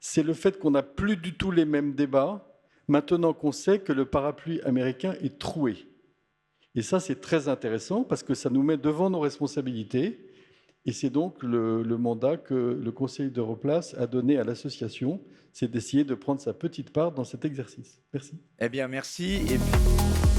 c'est le fait qu'on n'a plus du tout les mêmes débats, maintenant qu'on sait que le parapluie américain est troué. Et ça, c'est très intéressant parce que ça nous met devant nos responsabilités. Et c'est donc le mandat que le Conseil d'Europlace a donné à l'association, c'est d'essayer de prendre sa petite part dans cet exercice. Merci. Eh bien, merci. Et puis...